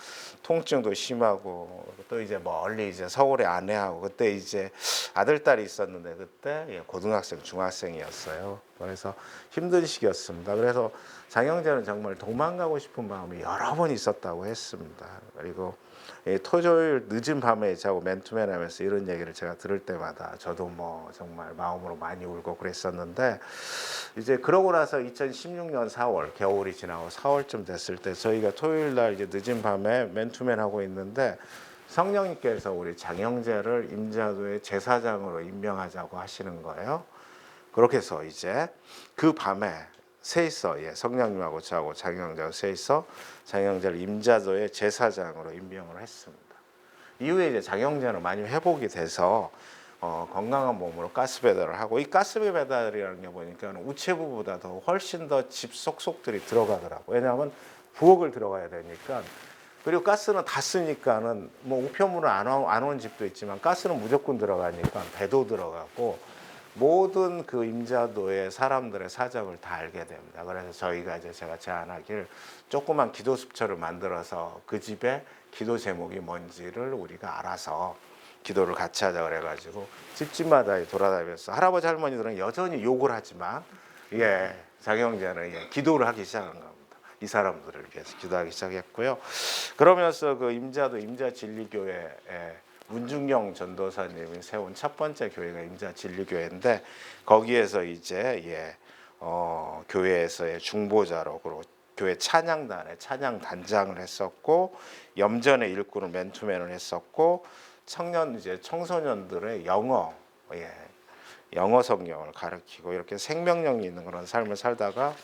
통증도 심하고 또 이제 멀리 이제 서울에 아내하고 그때 이제 아들 딸이 있었는데 그때 고등학생 중학생이었어요. 그래서 힘든 시기였습니다. 그래서 장영재는 정말 도망가고 싶은 마음이 여러 번 있었다고 했습니다. 그리고 토요일 늦은 밤에 자고 맨투맨 하면서 이런 얘기를 제가 들을 때마다 저도 뭐 정말 마음으로 많이 울고 그랬었는데 이제 그러고 나서 2016년 4월 겨울이 지나고 4월쯤 됐을 때 저희가 토요일 날 이제 늦은 밤에 맨투맨 하고 있는데 성령님께서 우리 장영재를 임자도의 제사장으로 임명하자고 하시는 거예요. 그렇게 해서 이제 그 밤에 셋이서 성령님하고 저하고 장영재하고 셋이서 장영재를 임자도의 제사장으로 임명을 했습니다. 이후에 이제 장영재는 많이 회복이 돼서 건강한 몸으로 가스 배달을 하고 이 가스 배달이라는 게 보니까 우체부보다도 훨씬 더 집 속속들이 들어가더라고요. 왜냐하면 부엌을 들어가야 되니까. 그리고 가스는 다 쓰니까는 뭐 우편물은 안 온 집도 있지만 가스는 무조건 들어가니까 배도 들어가고 모든 그 임자도의 사람들의 사정을 다 알게 됩니다. 그래서 저희가 이제 제가 제안하길 조그만 기도 습처를 만들어서 그 집에 기도 제목이 뭔지를 우리가 알아서 기도를 같이 하자 그래가지고 집집마다 돌아다니면서 할아버지 할머니들은 여전히 욕을 하지만 장영재는 기도를 하기 시작한 겁니다. 이 사람들을 위해서 기도하기 시작했고요. 그러면서 그 임자도 임자진리교회에 문중영 전도사님이 세운 첫 번째 교회가 임자진리교회인데 거기에서 이제 교회에서의 중보자로 그리고 교회 찬양단에 찬양단장을 했었고 염전의 일꾼을 맨투맨을 했었고 청소년들의 영어 성경을 가르치고 이렇게 생명력이 있는 그런 삶을 살다가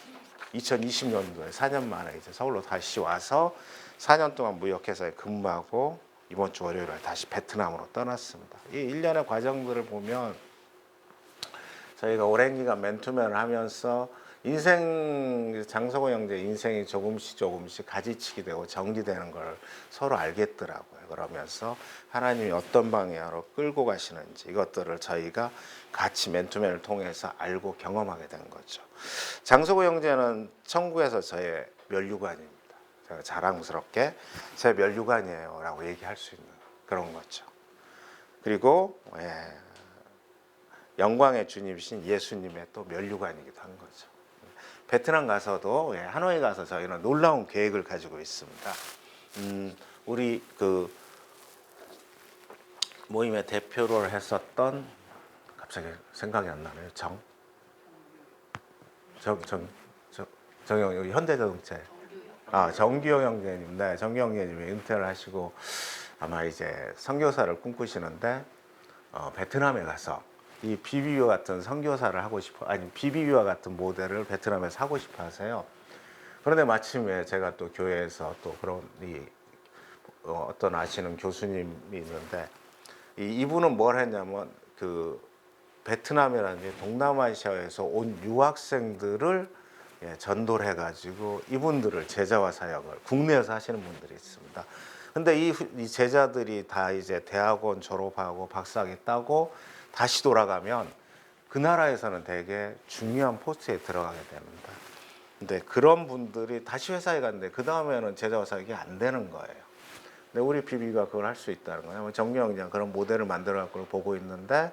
2020년도에 4년 만에 이제 서울로 다시 와서 4년 동안 무역회사에 근무하고 이번 주 월요일에 다시 베트남으로 떠났습니다. 이 일련의 과정들을 보면 저희가 오랜 기간 맨투맨을 하면서 장석호 형제 인생이 조금씩 가지치기 되고 정리되는 걸 서로 알겠더라고요. 그러면서 하나님이 어떤 방향으로 끌고 가시는지 이것들을 저희가 같이 맨투맨을 통해서 알고 경험하게 된 거죠. 장석호 형제는 천국에서 저의 면류관입니다. 제가 자랑스럽게 제 면류관이에요 라고 얘기할 수 있는 그런 거죠. 그리고 영광의 주님이신 예수님의 또 면류관이기도 한 거죠. 베트남 가서도 하노이 가서 저희는 놀라운 계획을 가지고 있습니다. 우리 그 모임의 대표를 했었던 갑자기 생각이 안 나네요. 정영 현대자동차 정규영 형제님, 정규영 형제님이 은퇴를 하시고 아마 이제 선교사를 꿈꾸시는데 베트남에 가서 이 비비와 같은 선교사를 하고 싶어 비비와 같은 모델을 베트남에서 하고 싶어 하세요. 그런데 마침에 제가 또 교회에서 또 그런 어떤 아시는 교수님이 있는데 이분은 뭘 했냐면 그 베트남이라든지 동남아시아에서 온 유학생들을 전도를 해가지고 이분들을 제자와 사역을 국내에서 하시는 분들이 있습니다. 근데 이 제자들이 다 이제 대학원 졸업하고 박사학위 따고 다시 돌아가면 그 나라에서는 되게 중요한 포스트에 들어가게 됩니다. 근데 그런 분들이 다시 회사에 갔는데 그 다음에는 제자와 사역이 안 되는 거예요. 근데 우리 PB가 그걸 할 수 있다는 거예요. 정경영 그런 모델을 만들어 갖고 보고 있는데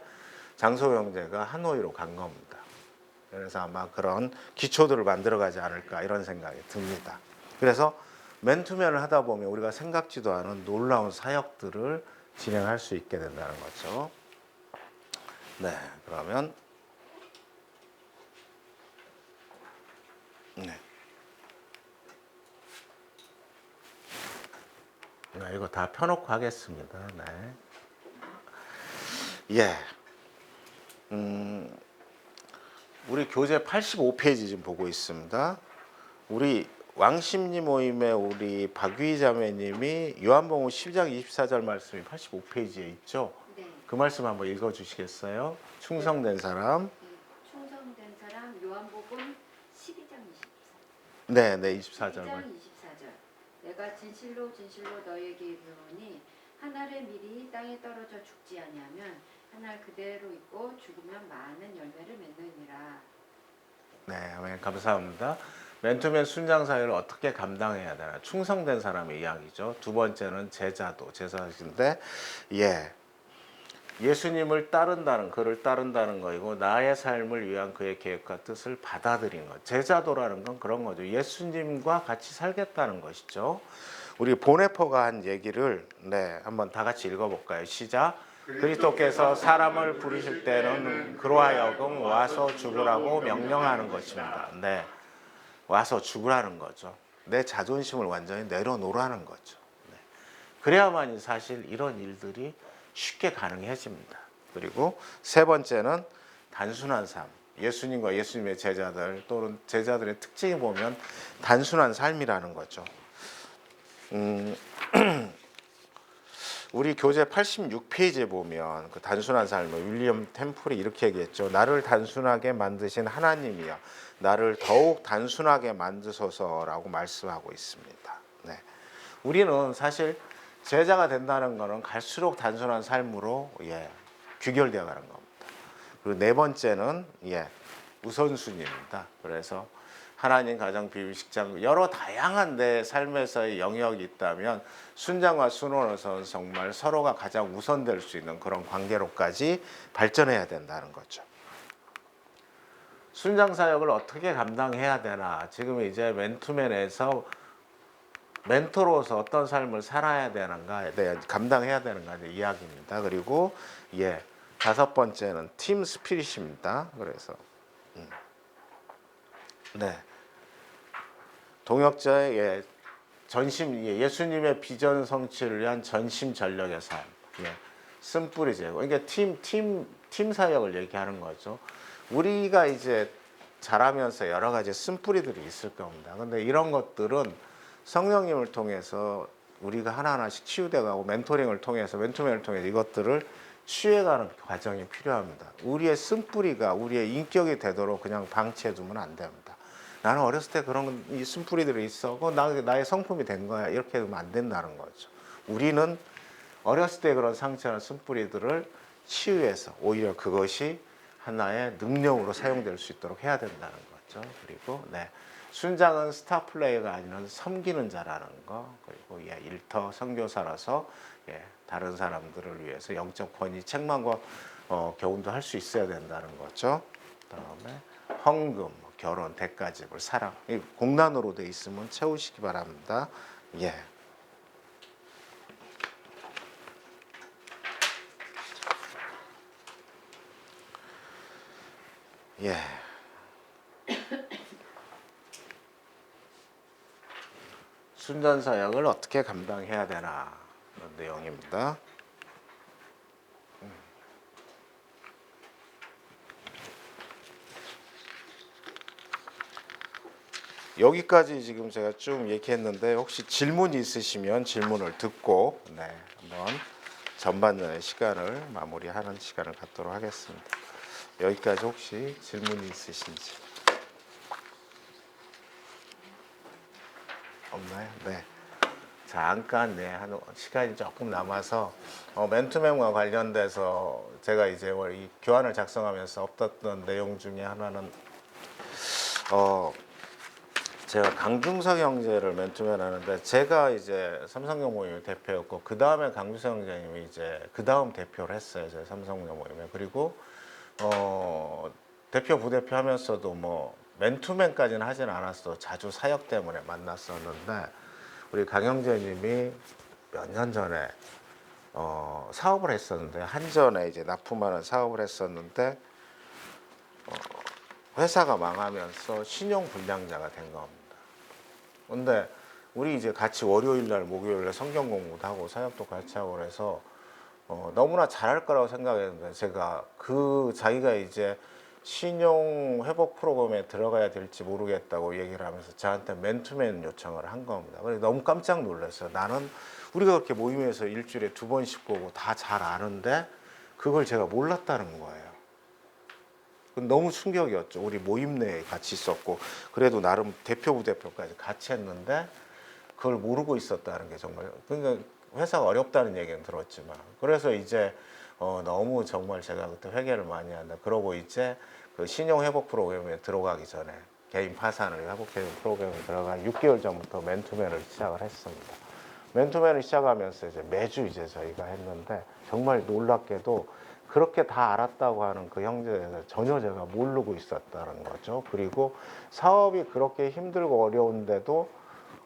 장소 형제가 하노이로 간 겁니다. 그래서 아마 그런 기초들을 만들어 가지 않을까 이런 생각이 듭니다. 그래서 맨투맨을 하다 보면 우리가 생각지도 않은 놀라운 사역들을 진행할 수 있게 된다는 거죠. 네, 그러면 네. 이거 다 펴놓고 하겠습니다. 네. 예. 우리 교재 85페이지 지금 보고 있습니다. 우리 왕십리 모임의 우리 박유희 자매님이 요한복음 12장 24절 말씀이 85페이지에 있죠. 네. 그 말씀 한번 읽어주시겠어요? 충성된 사람. 충성된 사람 요한복음 12장 24절. 네, 24절 12장 말. 24절. 내가 진실로 진실로 너희에게 이르노니 한 알의 밀이 땅에 떨어져 죽지 아니하면 한 알 그대로 있고 죽으면 많은 열매를 맺느니라. 네, 아멘. 감사합니다. 맨투맨 순장 사역을 어떻게 감당해야 되나? 충성된 사람의 이야기죠. 두 번째는 제자인데, 예수님을 따른다는, 그를 따른다는 거이고 나의 삶을 위한 그의 계획과 뜻을 받아들이는 것. 제자도라는 건 그런 거죠. 예수님과 같이 살겠다는 것이죠. 우리 보네퍼가 한 얘기를 한번 다 같이 읽어볼까요? 시작. 그리스도께서 사람을 부르실 때는 그로 하여금 와서 죽으라고 명령하는 것입니다. 네, 와서 죽으라는 거죠. 내 자존심을 완전히 내려놓으라는 거죠. 네. 그래야만이 사실 이런 일들이 쉽게 가능해집니다. 그리고 세 번째는 단순한 삶. 예수님과 예수님의 제자들 또는 제자들의 특징이 보면 단순한 삶이라는 거죠. 우리 교재 86페이지에 보면 그 단순한 삶을 윌리엄 템플이 이렇게 얘기했죠. 나를 단순하게 만드신 하나님이여 나를 더욱 단순하게 만드소서라고 말씀하고 있습니다. 네. 우리는 사실 제자가 된다는 것은 갈수록 단순한 삶으로 귀결되어 가는 겁니다. 그리고 네 번째는 우선순위입니다. 그래서 하나님 가정 비유식장 여러 다양한 내 삶에서의 영역이 있다면 순장과 순원에서는 정말 서로가 가장 우선될 수 있는 그런 관계로까지 발전해야 된다는 거죠. 순장 사역을 어떻게 감당해야 되나? 지금 이제 맨투맨에서 멘토로서 어떤 삶을 살아야 되는가에 대해 감당해야 되는가 이야기입니다. 그리고 다섯 번째는 팀 스피릿입니다. 그래서 동역자의 전심 예수님의 비전 성취를 위한 전심전력의 삶, 쓴뿌리 제거. 그러니까 팀 사역을 얘기하는 거죠. 우리가 이제 자라면서 여러 가지 쓴뿌리들이 있을 겁니다. 근데 이런 것들은 성령님을 통해서 우리가 하나하나씩 치유돼가고 멘토링을 통해서 맨투맨을 통해서 이것들을 치유해가는 과정이 필요합니다. 우리의 쓴뿌리가 우리의 인격이 되도록 그냥 방치해두면 안 됩니다. 나는 어렸을 때 그런 이 쓴뿌리들이 있었고 나의 성품이 된 거야 이렇게 하면 안 된다는 거죠. 우리는 어렸을 때 그런 상처나 쓴뿌리들을 치유해서 오히려 그것이 하나의 능력으로 사용될 수 있도록 해야 된다는 거죠. 그리고 순장은 스타 플레이어가 아니라 섬기는 자라는 거. 그리고 일터 선교사라서 다른 사람들을 위해서 영적 권위 책망과 교훈도 할 수 있어야 된다는 거죠. 그다음에 헌금, 결혼, 대가집을 사랑, 공란으로 돼 있으면 채우시기 바랍니다. 순전 사역을 어떻게 감당해야 되나 그런 내용입니다. 여기까지 지금 제가 좀 얘기했는데 혹시 질문이 있으시면 질문을 듣고 한번 전반전의 시간을 마무리하는 시간을 갖도록 하겠습니다. 여기까지 혹시 질문이 있으신지? 없나요? 네. 잠깐 한 시간이 조금 남아서 맨투맨과 관련돼서 제가 이제 이 교환을 작성하면서 없었던 내용 중에 하나는 제가 강중석 형제를 맨투맨 하는데 제가 이제 삼성역 모임의 대표였고 그 다음에 강중석 형제님이 이제 그 다음 대표를 했어요. 제 삼성역 모임에. 그리고 대표 부대표 하면서도 뭐 맨투맨까지는 하진 않았어. 자주 사역 때문에 만났었는데 우리 강 형제님이 몇 년 전에 사업을 했었는데 한전에 이제 납품하는 사업을 했었는데 회사가 망하면서 신용 불량자가 된 겁니다. 근데 우리 이제 같이 월요일 날 목요일 날 성경 공부도 하고 사역도 같이 하고 그래서 너무나 잘할 거라고 생각했는데 제가 자기가 이제 신용 회복 프로그램에 들어가야 될지 모르겠다고 얘기를 하면서 저한테 맨투맨 요청을 한 겁니다. 그래서 너무 깜짝 놀랐어요. 나는 우리가 그렇게 모임에서 일주일에 2번씩 보고 다 잘 아는데 그걸 제가 몰랐다는 거예요. 너무 충격이었죠. 우리 모임 내에 같이 있었고 그래도 나름 대표 부대표까지 같이 했는데 그걸 모르고 있었다는 게 정말 그러니까 회사가 어렵다는 얘기는 들었지만 그래서 이제 너무 정말 제가 그때 회개를 많이 한다. 그러고 이제 그 신용 회복 프로그램에 들어가기 전에 개인 파산을 회복해주는 프로그램에 들어간 6개월 전부터 맨투맨을 시작을 했습니다. 맨투맨을 시작하면서 이제 매주 이제 저희가 했는데 정말 놀랍게도 그렇게 다 알았다고 하는 그 형제에 대해서 전혀 제가 모르고 있었다는 거죠. 그리고 사업이 그렇게 힘들고 어려운데도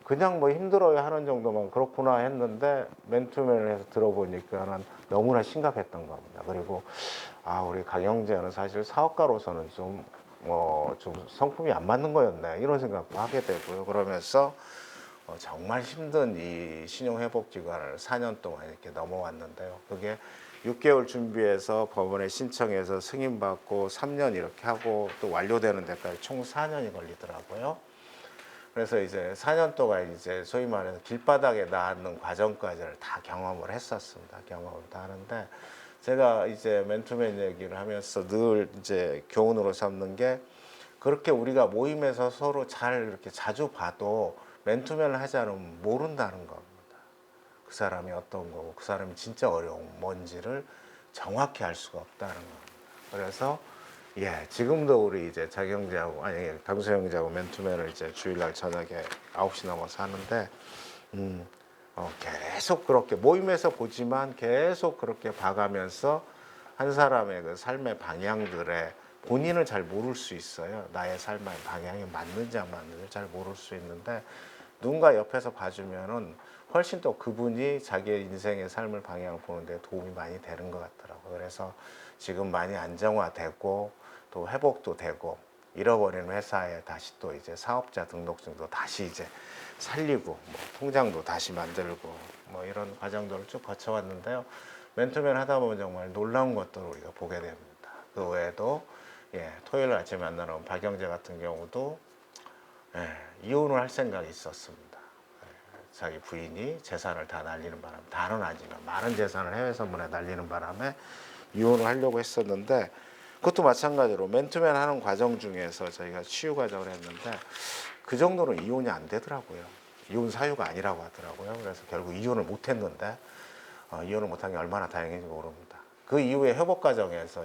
그냥 뭐 힘들어요 하는 정도만 그렇구나 했는데 맨투맨을 해서 들어보니까는 너무나 심각했던 겁니다. 그리고 우리 강 형제는 사실 사업가로서는 좀 성품이 안 맞는 거였네 이런 생각도 하게 되고요. 그러면서 정말 힘든 이 신용회복 기간을 4년 동안 이렇게 넘어왔는데요. 그게 6개월 준비해서 법원에 신청해서 승인받고 3년 이렇게 하고 또 완료되는 데까지 총 4년이 걸리더라고요. 그래서 이제 4년 동안 이제 소위 말해서 길바닥에 닿는 과정까지를 다 경험을 했었습니다. 경험을 다 하는데 제가 이제 맨투맨 얘기를 하면서 늘 이제 교훈으로 삼는 게 그렇게 우리가 모임에서 서로 잘 이렇게 자주 봐도 맨투맨을 하지 않으면 모른다는 겁니다. 그 사람이 어떤 거고 그 사람이 진짜 어려운 뭔지를 정확히 알 수가 없다는 겁니다. 그래서 지금도 우리 이제 장 형제하고 강수 형제하고 맨투맨을 이제 주일날 저녁에 9시 넘어서 하는데 계속 그렇게 모임에서 보지만 계속 그렇게 봐가면서 한 사람의 그 삶의 방향들에 본인을 잘 모를 수 있어요. 나의 삶의 방향이 맞는지 안 맞는지 잘 모를 수 있는데 누군가 옆에서 봐주면은 훨씬 더 그분이 자기의 인생의 삶을 방향을 보는데 도움이 많이 되는 것 같더라고요. 그래서 지금 많이 안정화되고 또 회복도 되고 잃어버린 회사에 다시 또 이제 사업자 등록증도 다시 이제 살리고 뭐 통장도 다시 만들고 뭐 이런 과정들을 쭉 거쳐왔는데요. 맨투맨 하다 보면 정말 놀라운 것들을 우리가 보게 됩니다. 그 외에도 토요일 아침에 만나는 박영재 같은 경우도 이혼을 할 생각이 있었습니다. 자기 부인이 재산을 다 날리는 바람에 다는 아니지만 많은 재산을 해외 선물에 날리는 바람에 이혼을 하려고 했었는데 그것도 마찬가지로 맨투맨 하는 과정 중에서 저희가 치유 과정을 했는데 그 정도는 이혼이 안 되더라고요. 이혼 사유가 아니라고 하더라고요. 그래서 결국 이혼을 못 했는데 이혼을 못한 게 얼마나 다행인지 모릅니다. 그 이후에 회복 과정에서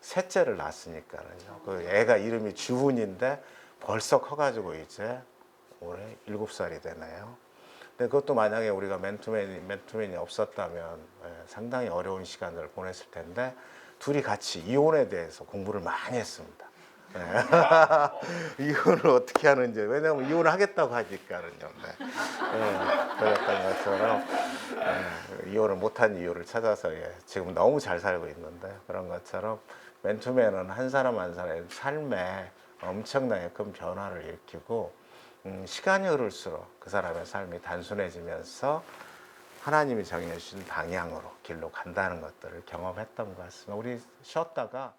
셋째를 낳았으니까요. 그 애가 이름이 주훈인데 벌써 커가지고 이제 올해 7살이 되네요. 근데 그것도 만약에 우리가 맨투맨이 없었다면 상당히 어려운 시간을 보냈을 텐데 둘이 같이 이혼에 대해서 공부를 많이 했습니다. 이혼을 어떻게 하는지 왜냐하면 이혼을 하겠다고 하니까는요. 그랬던 것처럼 이혼을 못한 이유를 찾아서 지금 너무 잘 살고 있는데 그런 것처럼 맨투맨은 한 사람 한 사람의 삶에 엄청나게 큰 변화를 일으키고 시간이 흐를수록 그 사람의 삶이 단순해지면서 하나님이 정해주신 방향으로 길로 간다는 것들을 경험했던 것 같습니다. 우리 쉬었다가